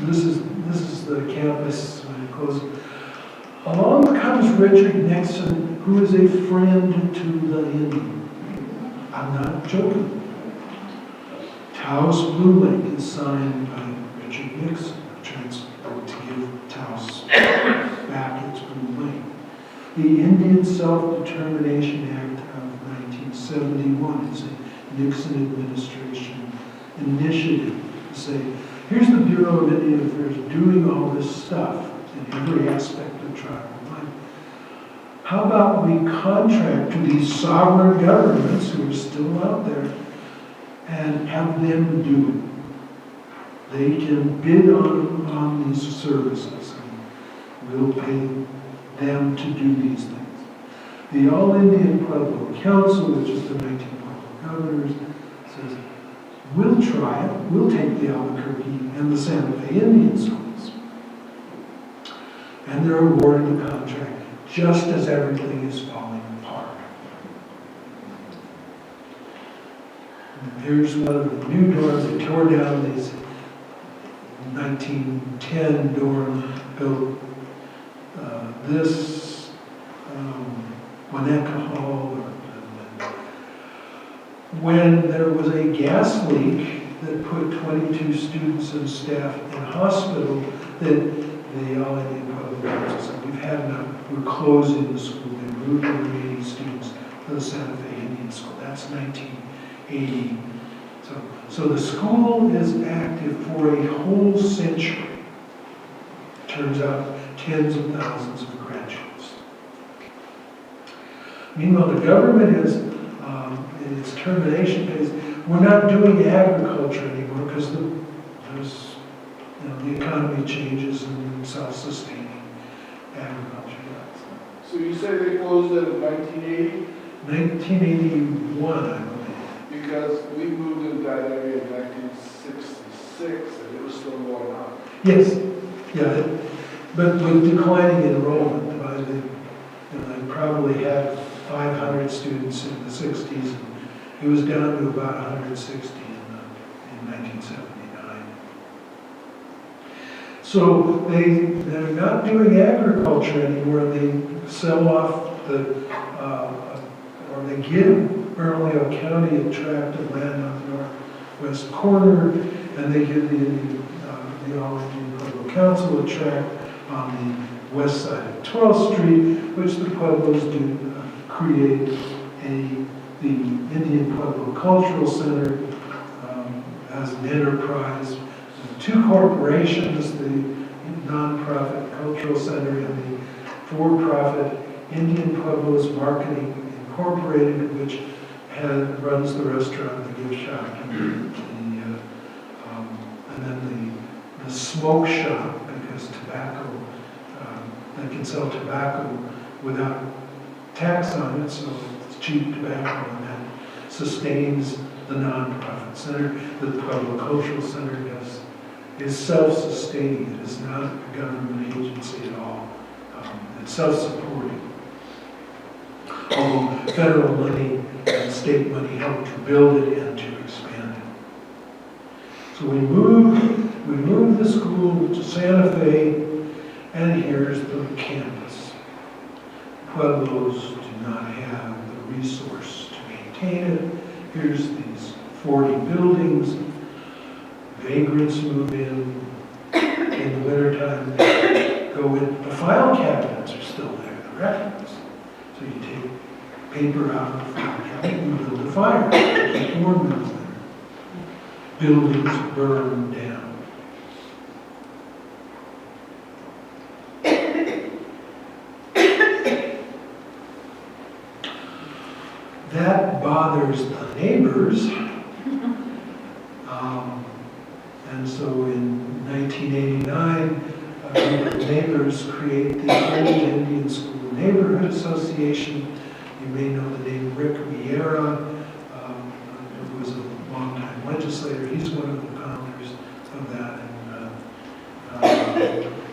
this is the campus when it goes. Along comes Richard Nixon, who is a friend to the Indian. I'm not joking. Taos Blue Lake is signed by Richard Nixon, to give Taos back its Blue Lake. The Indian Self-Determination Act of 1971 is a Nixon administration initiative to say, here's the Bureau of Indian Affairs doing all this stuff in every aspect of tribal life. How about we contract to these sovereign governments who are still out there and have them do it? They can bid on these services and we'll pay them to do these things. The All-Indian Pueblo Council, which is the 19 Pueblo governors, says, we'll try it. We'll take the Albuquerque and the Santa Fe Indian schools. And they're awarded the contract just as everything is falling apart. And here's one of the new dorms. They tore down these 1910 dorm, built this Winnetka Hall. When there was a gas leak that put 22 students and staff in hospital, that the All-Indian Pueblo Council said, we've had enough, we're closing the school. They moved the remaining students to the Santa Fe Indian School. That's 1980. So the school is active for a whole century. Turns out tens of thousands of graduates. Meanwhile, the government is, in its termination phase, we're not doing agriculture anymore because the economy changes and self-sustaining agriculture. So you say they closed it in 1980? 1981, I believe. Because we moved into that area in 1966 and it was still going on. Yes, yeah, but with declining enrollment, I probably had 500 students in the 60s, and it was down to about 160 in 1979. So they're not doing agriculture anymore. They sell off or they give Bernalillo County a tract of land on the northwest corner, and they give the All-Indian Pueblo Council a tract on the west side of 12th Street, which the Pueblos do create the Indian Pueblo Cultural Center as an enterprise. Two corporations, the nonprofit Cultural Center and the for-profit Indian Pueblos Marketing Incorporated, which runs the restaurant, the gift shop, and then the smoke shop, because tobacco, they can sell tobacco without tax on it, so it's cheap tobacco, and that sustains the nonprofit center. The Pueblo Cultural Center is self-sustaining. It is not a government agency at all. It's self-supporting. Although federal money and state money help to build it and to expand it. So we moved the school to Santa Fe, and here's the campus. Pueblos do not have the resource to maintain it. Here's these 40 buildings. Vagrants move in the wintertime, go in. The file cabinets are still there, the records. So you take paper out of the file cabinet, you build a fire, keep warm down there. buildings burned down. That bothers the neighbors. And so in 1989, a group of neighbors create the Old Indian School Neighborhood Association. You may know the name Rick Vieira, who was a longtime legislator. He's one of the founders of that.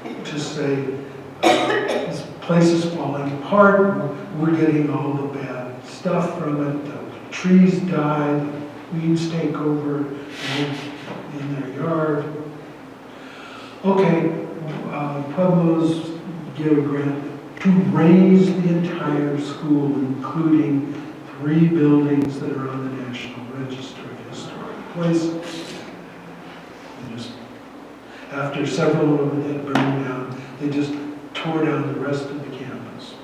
And to say, this place is falling apart, we're getting all the bad stuff from it, the trees die, the weeds take over in their yard. Okay, Pueblos get a grant to raise the entire school, including 3 buildings that are on the National Register of Historic Places. They just, after several of them had burned down, they just tore down the rest of the campus.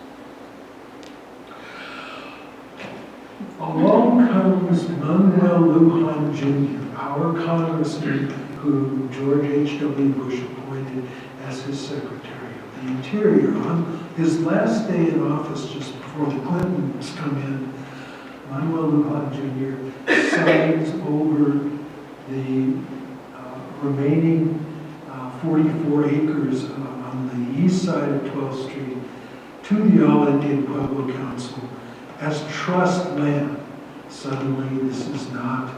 Along comes Manuel Lujan Jr., our congressman who George H.W. Bush appointed as his Secretary of the Interior. On his last day in office, just before the Clintons come in, Manuel Lujan Jr. signs over the remaining 44 acres on the east side of 12th Street to the All-Indian Pueblo Council as trust land. Suddenly, this is not,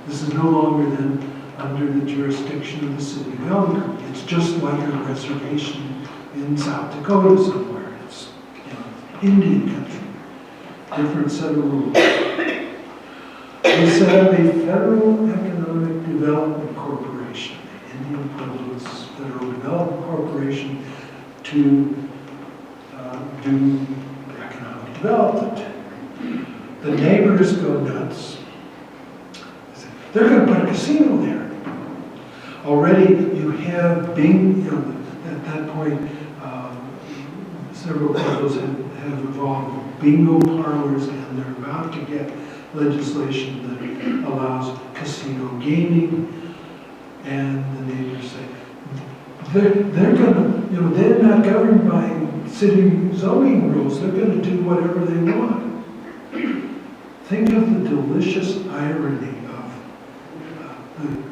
this is no longer then under the jurisdiction of the city of Albuquerque. It's just like a reservation in South Dakota somewhere. It's, Indian country. Different set of rules. They set up a federal economic development corporation, the Indian Pueblos Federal Development Corporation, to do economic development. The neighbors go nuts. They're going to put a casino there. Already you have at that point, several pueblos have evolved bingo parlors, and they're about to get legislation that allows casino gaming. And the neighbors say, they're going to, they're not governed by city zoning rules. They're going to do whatever they want. Think of the delicious irony of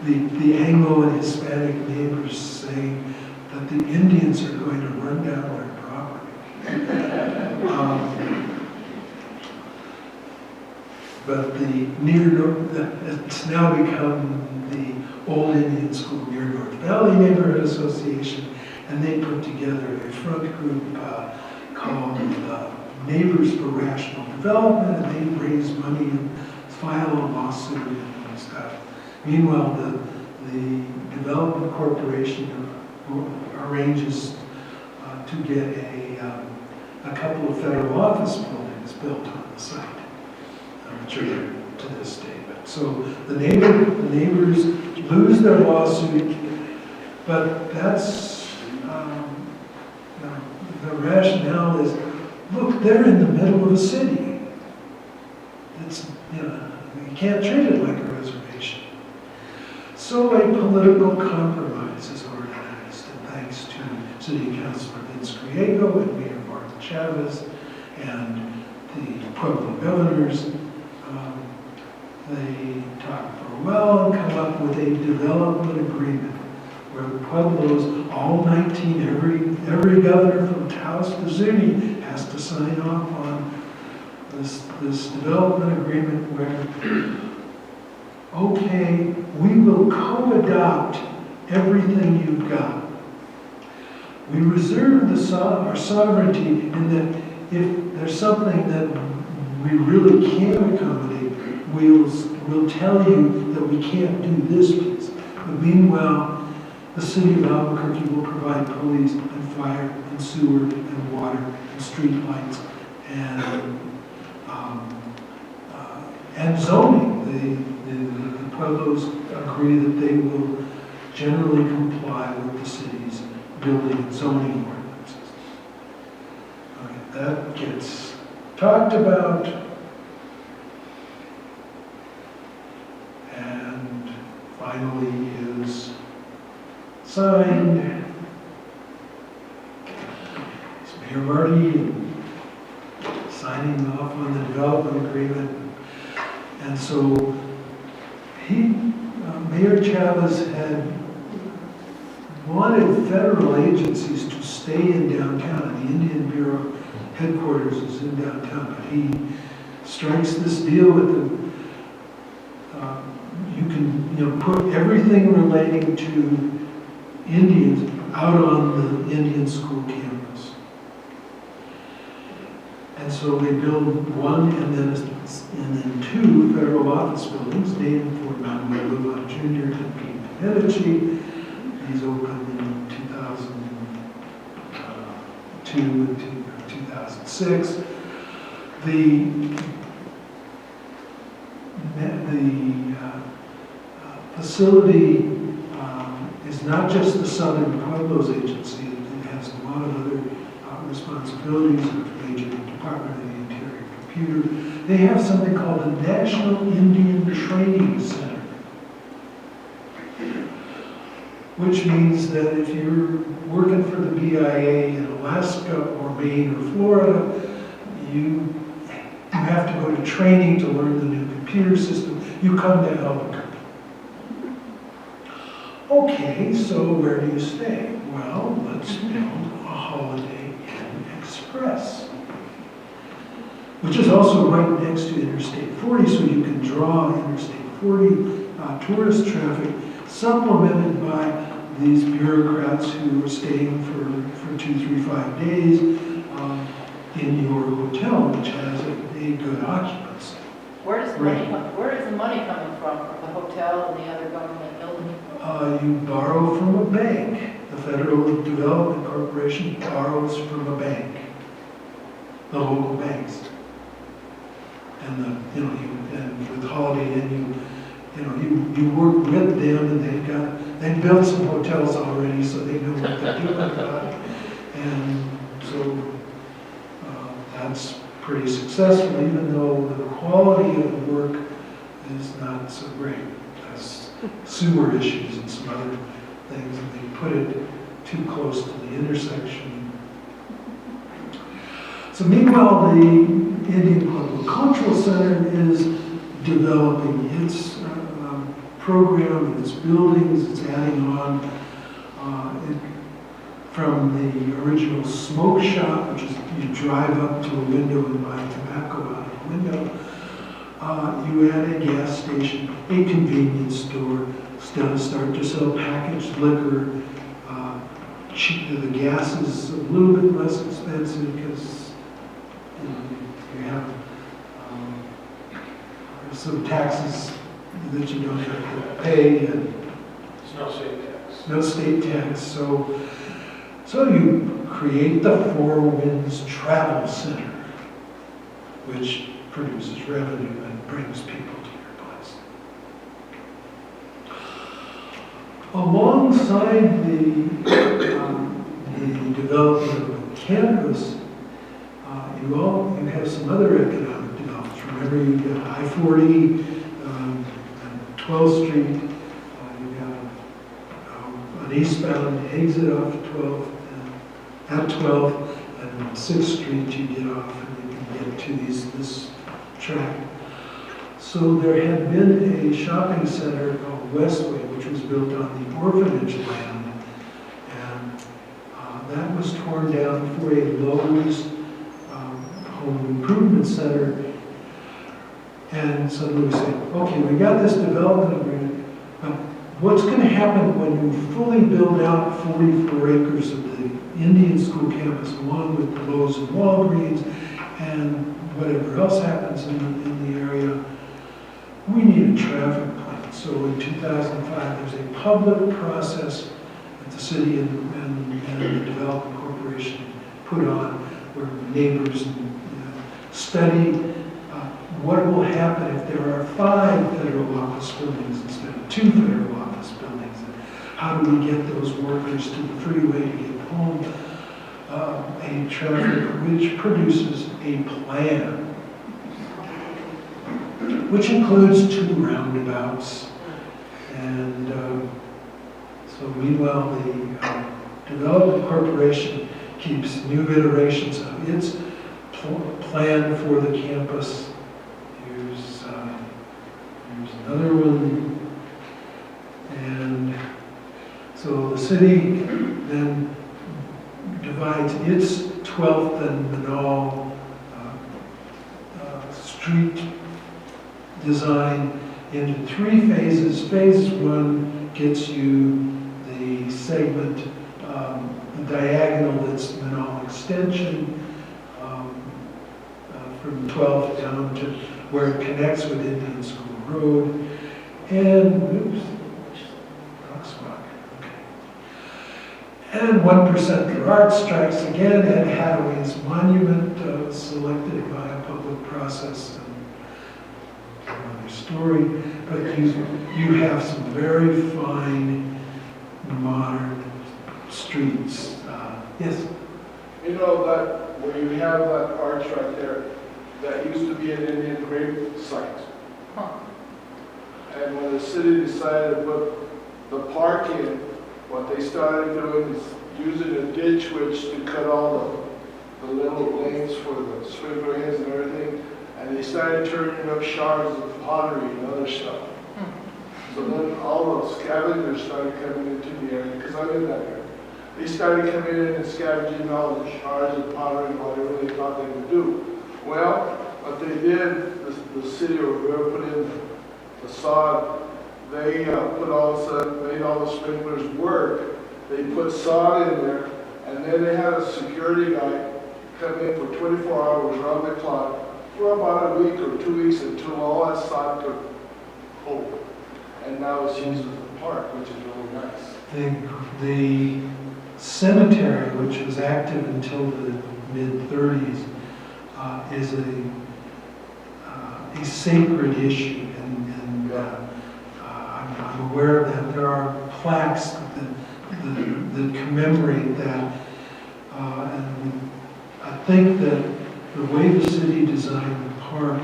the Anglo and Hispanic neighbors saying that the Indians are going to run down their property. But it's now become the Old Indian School Near North Valley Neighborhood Association, and they put together a front group called Neighbors for Rational Development, and they raise money and file a lawsuit and stuff. Meanwhile, the Development Corporation arranges to get a couple of federal office buildings built on the site, which are there to this day. So the neighbors lose their lawsuit, but that's the rationale is, look, they're in the middle of a city. It's, you can't treat it like a reservation. So a political compromise is organized, and thanks to City Councilor Vince Griego and Mayor Martin Chavez and the Pueblo governors, they talk for a while and come up with a development agreement where the Pueblos, all 19, every governor from Taos to Zuni has to sign off on this development agreement where, okay, we will co-adopt everything you've got. We reserve our sovereignty in that if there's something that we really can't accommodate, we'll tell you that we can't do this piece. But meanwhile, the city of Albuquerque will provide police and fire and sewer and water and street lights and zoning. The Pueblos agree that they will generally comply with the city's building and zoning ordinances. Okay, that gets talked about. finally is signed. It's Mayor Marty signing off on the development agreement. And so Mayor Chavez had wanted federal agencies to stay in downtown. The Indian Bureau headquarters is in downtown, but he strikes this deal with them. You can, put everything relating to Indians out on the Indian school campus. And so they build one and then two federal office buildings named for Manuel Lujan Jr. and Pete Medici. These opened in 2002 and 2006. The facility is not just the Southern Pueblos Agency. It has a lot of other responsibilities of major Department of the Interior Computer. They have something called the National Indian Training Center, which means that if you're working for the BIA in Alaska or Maine or Florida, you have to go to training to learn the new computer system. You come to Albuquerque. Okay, so where do you stay? Well, let's build a Holiday Inn Express, which is also right next to Interstate 40, so you can draw Interstate 40 tourist traffic, supplemented by these bureaucrats who are staying for 2, 3, 5 days in your hotel, which has a good occupancy. Where is the money coming from the hotel and the other government buildings? You borrow from a bank. The Federal Development Corporation borrows from a bank, the local banks. And and with Holiday Inn, you work with them, and they've built some hotels already, so they know what they're doing about it. And so that's pretty successful, even though the quality of the work is not so great. There's sewer issues and some other things, and they put it too close to the intersection. So meanwhile, the Indian Pueblo Cultural Center is developing its program, its buildings, it's adding on from the original smoke shop, which is you drive up to a window and buy tobacco out of the window. You add a gas station, a convenience store, start to sell packaged liquor. The gas is a little bit less expensive because you have some taxes that you don't have to pay, and There's no state tax. no state tax. So you create the Four Winds Travel Center, which produces revenue and brings people to your place. Alongside the development of the campus, you have some other economic developments. Remember, you've got I-40, and 12th Street. You've got an eastbound exit off 12th, at 12th, and on 6th Street you get off and you can get to this track. So there had been a shopping center called Westway, which was built on the orphanage land, and that was torn down for a Lowe's home improvement center. And suddenly we say, okay, we got this development agreement, but what's going to happen when you fully build out 44 acres of the Indian school campus along with the Lowe's and Walgreens and whatever else happens in the area? We need a traffic plan. So in 2005, there's a public process that the city and the Development Corporation put on where neighbors study what will happen if there are 5 federal office buildings instead of 2 federal office buildings. And how do we get those workers to the freeway to get home? A traffic which produces a plan, which includes 2 roundabouts And so meanwhile, the Development Corporation keeps new iterations of its plan for the campus. Here's another one. And so the city then divides its 12th and Manal street design into 3 phases. Phase 1 gets you the segment, the diagonal that's Manal Extension, from 12th down to where it connects with Indian School Road. And, oops, crosswalk, okay. And 1% for art strikes again. Ed Hathaway's monument was selected by a public process. Another story, but you have some very fine, modern streets. Yes? You know that, where you have that arch right there, that used to be an Indian grave site. Huh. And when the city decided to put the park in, what they started doing is using a ditch witch to cut all the little lanes for the sprinkler heads and everything. And they started turning up shards of pottery and other stuff. So then all the scavengers started coming into the area, because I live in that area. They started coming in and scavenging all the shards of pottery and whatever they thought they would do. Well, what they did, the city or whoever put in the sod, they put made all the sprinklers work. They put sod in there, and then they had a security guy come in for 24 hours around the clock for about a week or 2 weeks until all that sod took hold. And now it's used as a park, which is really nice. The cemetery, which was active until the mid-30s, is a sacred issue, and I'm aware of that. There are plaques that commemorate that, and I think that the way the city designed the park,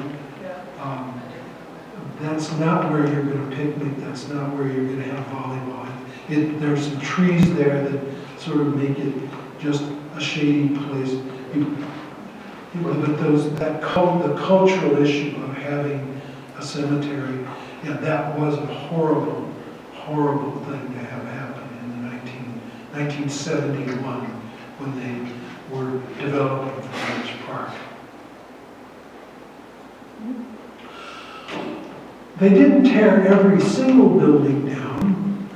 that's not where you're going to picnic, that's not where you're going to have volleyball. There's some trees there that sort of make it just a shady place. But the cultural issue of having a cemetery, that was a horrible, horrible thing to have happen in the 1971 when they were developing Village Park. They didn't tear every single building down.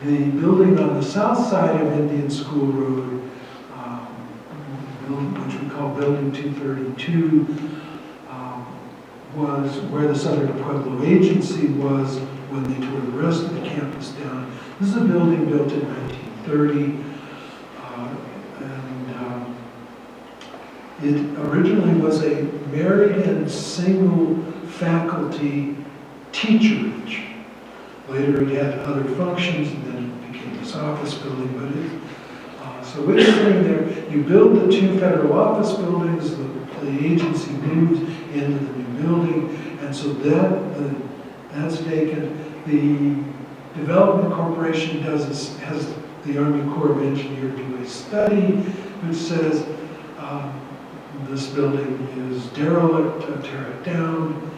The building on the south side of Indian School Road, which we call Building 232, was where the Southern Pueblo Agency was when they tore the rest of the campus down. This is a building built in 1930, and it originally was a married and single faculty teacherage. Later it had other functions, and then it became this office building, so it's sitting there. You build the 2 federal office buildings, the agency moves into the new building, and so that's vacant. The Development Corporation has the Army Corps of Engineers do a study which says this building is derelict, tear it down.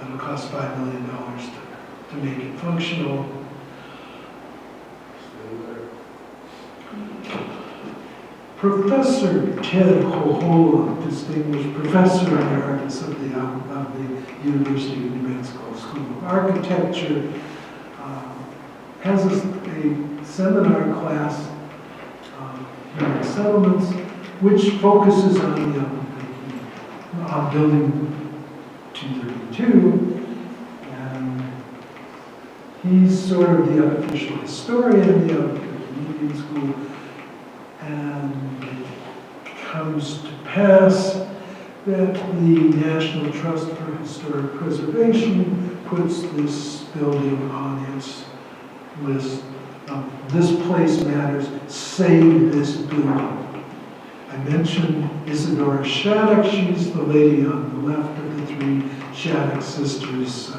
It'll cost $5 million to make it functional. Professor Ted Hohola, distinguished professor emeritus of the University of New Mexico School of Architecture, has a seminar class, Human Settlements, which focuses on Building 232, and he's sort of the unofficial historian of the Albuquerque Indian School. And it comes to pass that the National Trust for Historic Preservation puts this building on its list. This place matters, save this building. I mentioned Isadora Shattuck. She's the lady on the left of the 3 Shattuck sisters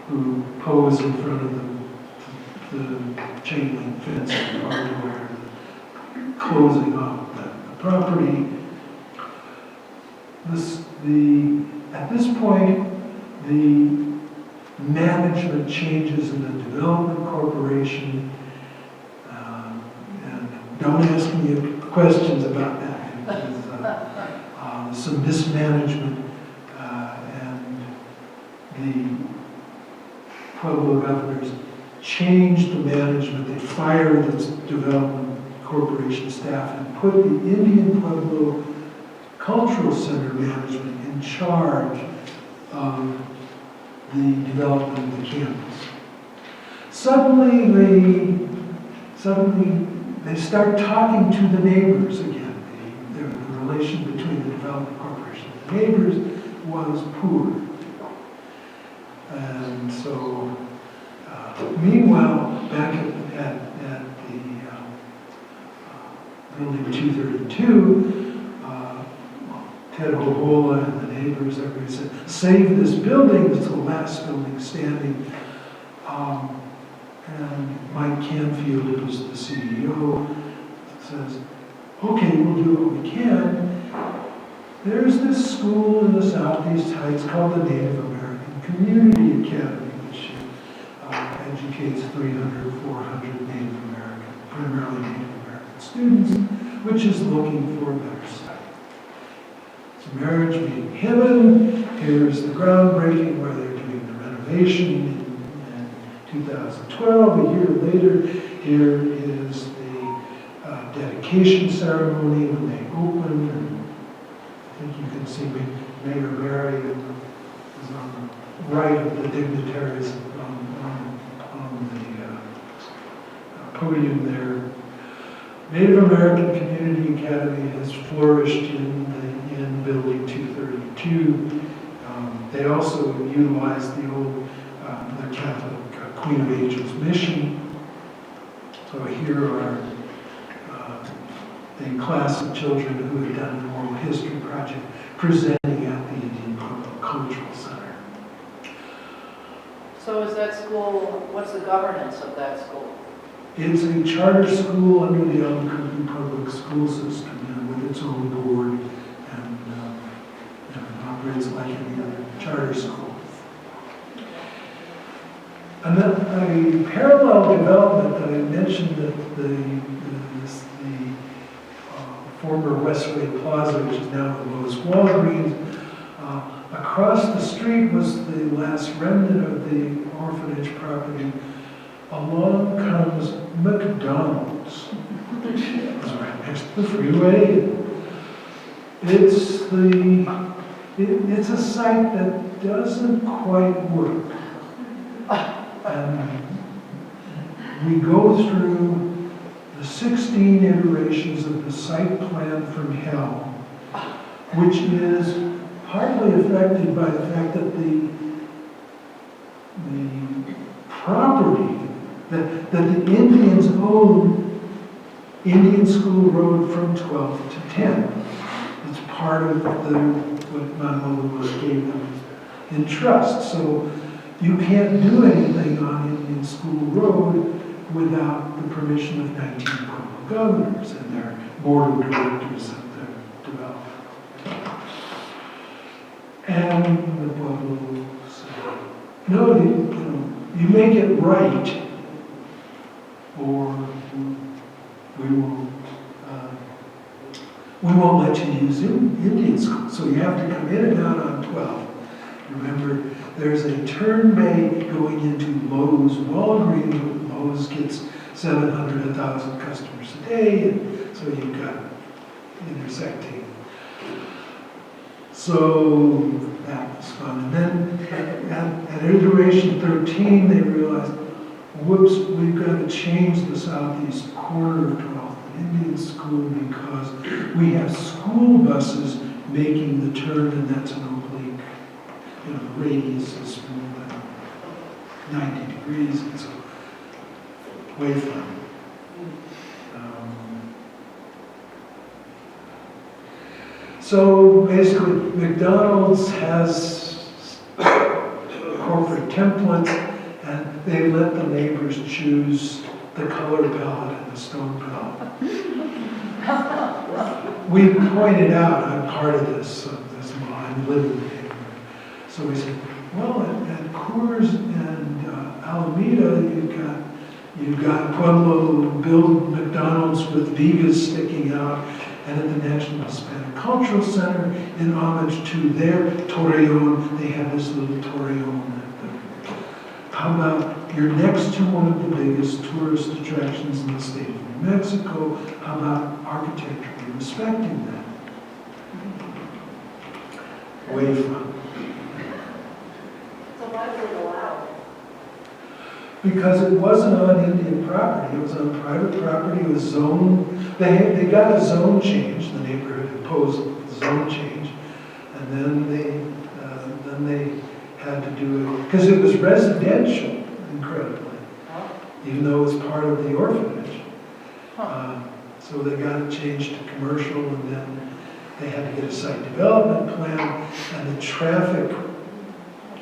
who pose in front of the the chain link fence and barbed wire, closing off the property. At this point, the management changes in the development corporation. And don't ask me questions about that. It was, some mismanagement, and the Pueblo governors changed the management. They fired the development corporation staff and put the Indian Pueblo Cultural Center management in charge of the development of the campus. Suddenly they start talking to the neighbors again. The relation between the development corporation and the neighbors was poor. And so, meanwhile, back at the building 232, Ted Hohola and the neighbors, everybody said, save this building, it's the last building standing. And Mike Canfield, who was the CEO, says, okay, we'll do what we can. There's this school in the Southeast Heights called the Native American Community Academy, which educates 300, 400 Native American, primarily Native American students, which is looking for a better site. It's marriage being given. Here's the groundbreaking where they're doing the renovation in 2012. A year later, here is the dedication ceremony when they open. And I think you can see Mayor Barry is on the right of the dignitaries on the podium there. Native American Community Academy has flourished in Building 232. They also utilized the old, the Catholic Queen of Angels mission. So here are a class of children who had done an oral history project presenting at the Indian Pueblo Cultural Center. So is that school, what's the governance of that school? It's a charter school under the Albuquerque public school system, and with its own board, and it operates like any other charter school. And then a parallel development that I mentioned, that the former Westway Plaza, which is now the Lowe's Walgreens, across the street was the last remnant of the orphanage property. Along comes McDonald's. It's right next to the freeway. It's a site that doesn't quite work. And we go through the 16 iterations of the site plan from hell, which is partly affected by the fact that the property that the Indians own Indian School Road from 12 to 10. It's part of what Mama gave them in trust. So you can't do anything on Indian School Road without the permission of 19 Pueblo governors and their board of directors of the development. And the Pueblo said, no, you make it right, or we won't let you use Indian School. So you have to come in and out on 12. Remember, there's a turn bay going into Lowe's Walgreens. Lowe's gets 700, 1,000 customers a day, and so you've got intersecting. So that was fun. And then at iteration 13, they realized, whoops, we've got to change the southeast corner of 12th and Indian School because we have school buses making the turn, and that's an oblique, the radius is more than 90 degrees, and so way fun. So basically, McDonald's has corporate templates, and they let the neighbors choose the color palette and the stone palette. We pointed out, I'm part of this I'm living in the neighborhood. So we said, well, at Coors and Alameda, you've got Pueblo build McDonald's with Vigas sticking out, and at the National Hispanic Cultural Center, in homage to their Torreon, they have this little Torreon. How about you're next to one of the biggest tourist attractions in the state of New Mexico? How about architecturally respecting that? Way from. So why was it allowed? Because it wasn't on Indian property, it was on private property, it was zoned. They got a zone change, the neighborhood imposed a zone change, and then they had to do it, because it was residential, incredibly, even though it was part of the orphanage. So they got it changed to commercial, and then they had to get a site development plan, and the traffic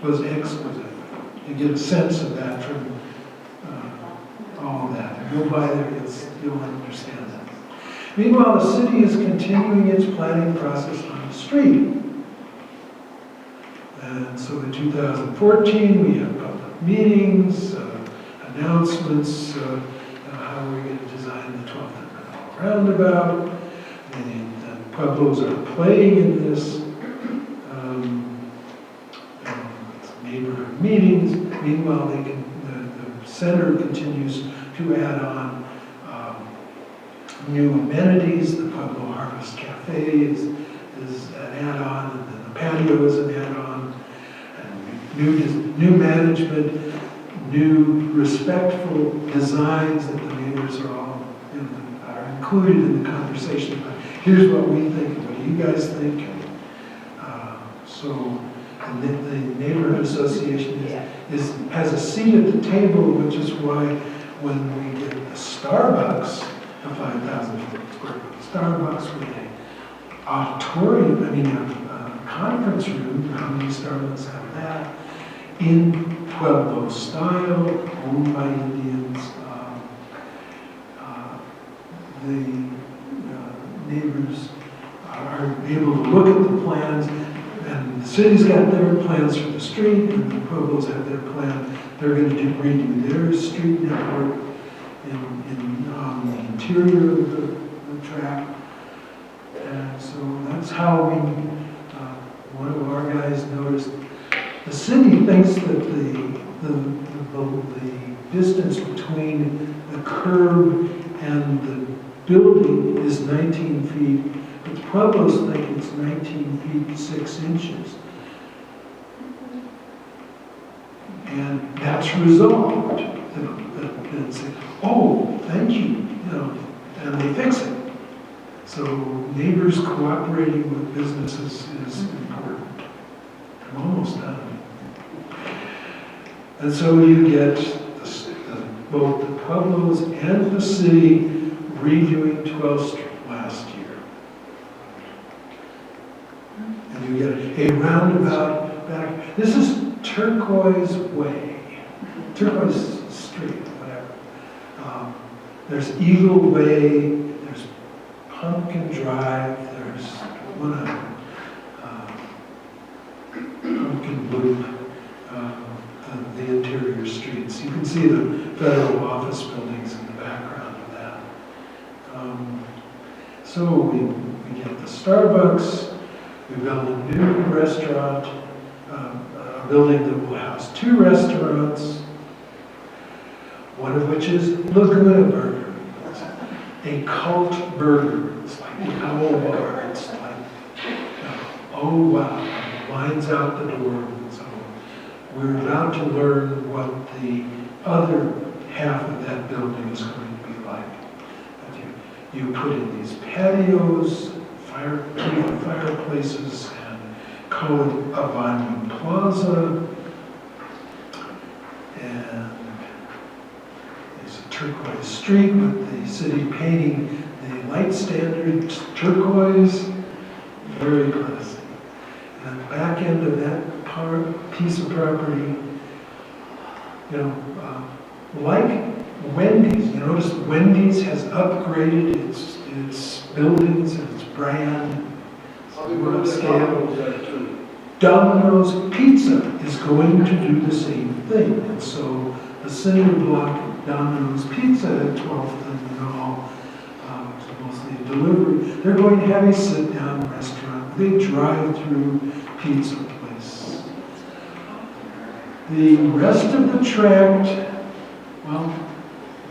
was exquisite. You get a sense of that from all of that. Go by there, you'll understand that. Meanwhile, the city is continuing its planning process on the street. And so in 2014, we have public meetings, announcements, how we're going to design the 12th roundabout. The Pueblos are playing in this. Neighborhood meetings. Meanwhile, the center continues to add on new amenities. The Pueblo Harvest Cafe is an add-on, and then the patio is an add-on. And new management, new respectful designs that the neighbors are all are included in the conversation. But here's what we think. What do you guys think? And the neighborhood association has a seat at the table, which is why when we get the Starbucks, a 5,000 square foot Starbucks with a auditorium, a conference room, how many Starbucks have that, in Pueblo style, owned by Indians. The neighbors are able to look at the plans. And the city's got their plans for the street, and the Pueblos have their plan. They're going to redo their street network on the interior of the track. And so that's how one of our guys noticed, the city thinks that the distance between the curb and the building is 19 feet. But the Pueblos think it's 19 feet 6 inches. And that's resolved. They say, oh, thank you, and they fix it. So neighbors cooperating with businesses is important. I'm almost done. And so you get both the Pueblos and the city redoing 12th Street last year. And you get a roundabout back. This is Turquoise Way, Turquoise Street, whatever. There's Eagle Way, there's Pumpkin Drive, there's Pumpkin Loop, the interior streets. You can see the federal office buildings in the background of that. So we get the Starbucks. We built a new restaurant, a building that will house 2 restaurants, one of which is Laguna Burger. It's a cult burger. It's like the Owl Bar. It's like, oh wow, it lines out the door. So we're about to learn what the other half of that building is going to be like. You put in these patios, fireplaces, and call it Avenue Plaza. And there's a turquoise street with the city painting the light standard turquoise. Very classy. And at the back end of that piece of property, you know, like Wendy's. You notice Wendy's has upgraded its buildings and its brand. We're upscale there too. Domino's Pizza is going to do the same thing. And so the cinder block Domino's Pizza at 12th and all, which is mostly a delivery, they're going to have a sit-down restaurant, a big drive-through pizza place. The rest of the tract, well,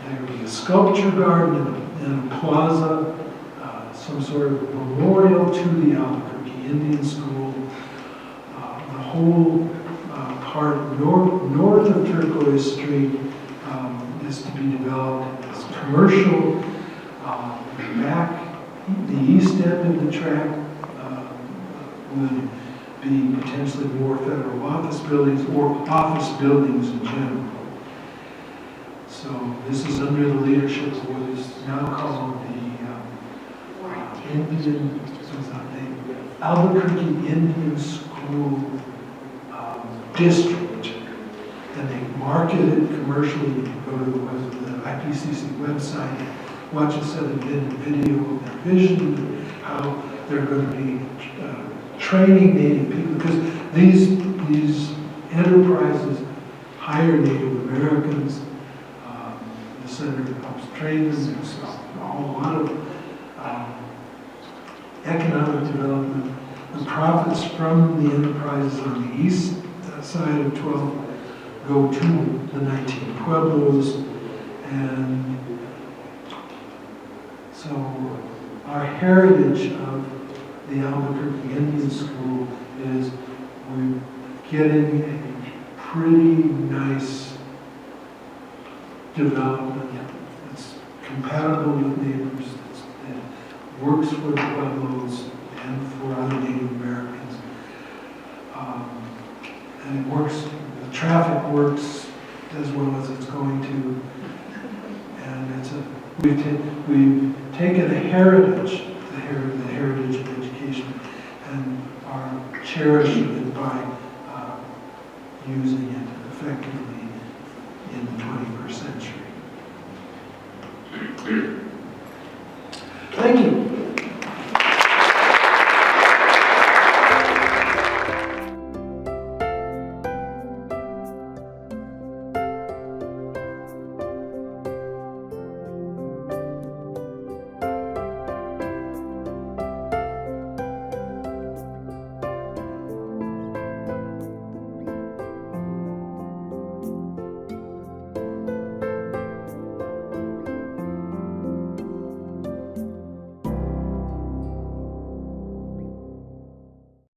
there will be a sculpture garden and a plaza, some sort of memorial to the Albuquerque Indian School. The whole part north of Turquoise Street is to be developed as commercial. Back, the east end of the tract would be potentially more federal office buildings or office buildings in general. So this is under the leadership of what is now called the Albuquerque Indian School District. And they market it commercially. You can go to the IPCC website, watch a 7-minute video of their vision, how they're going to be training Native people, because these enterprises hire Native Americans. The center helps train them. There's a lot of economic development. The profits from the enterprises on the east side of 12 go to the 19 pueblos. And so our heritage of the Albuquerque Indian School is we're getting a pretty nice development that's compatible with neighbors, that works for the pueblos and for other Native Americans. And it works, the traffic works as well as it's going to. And we've taken a heritage, the heritage of education, and are cherishing it by using it effectively in the 21st century. Thank you.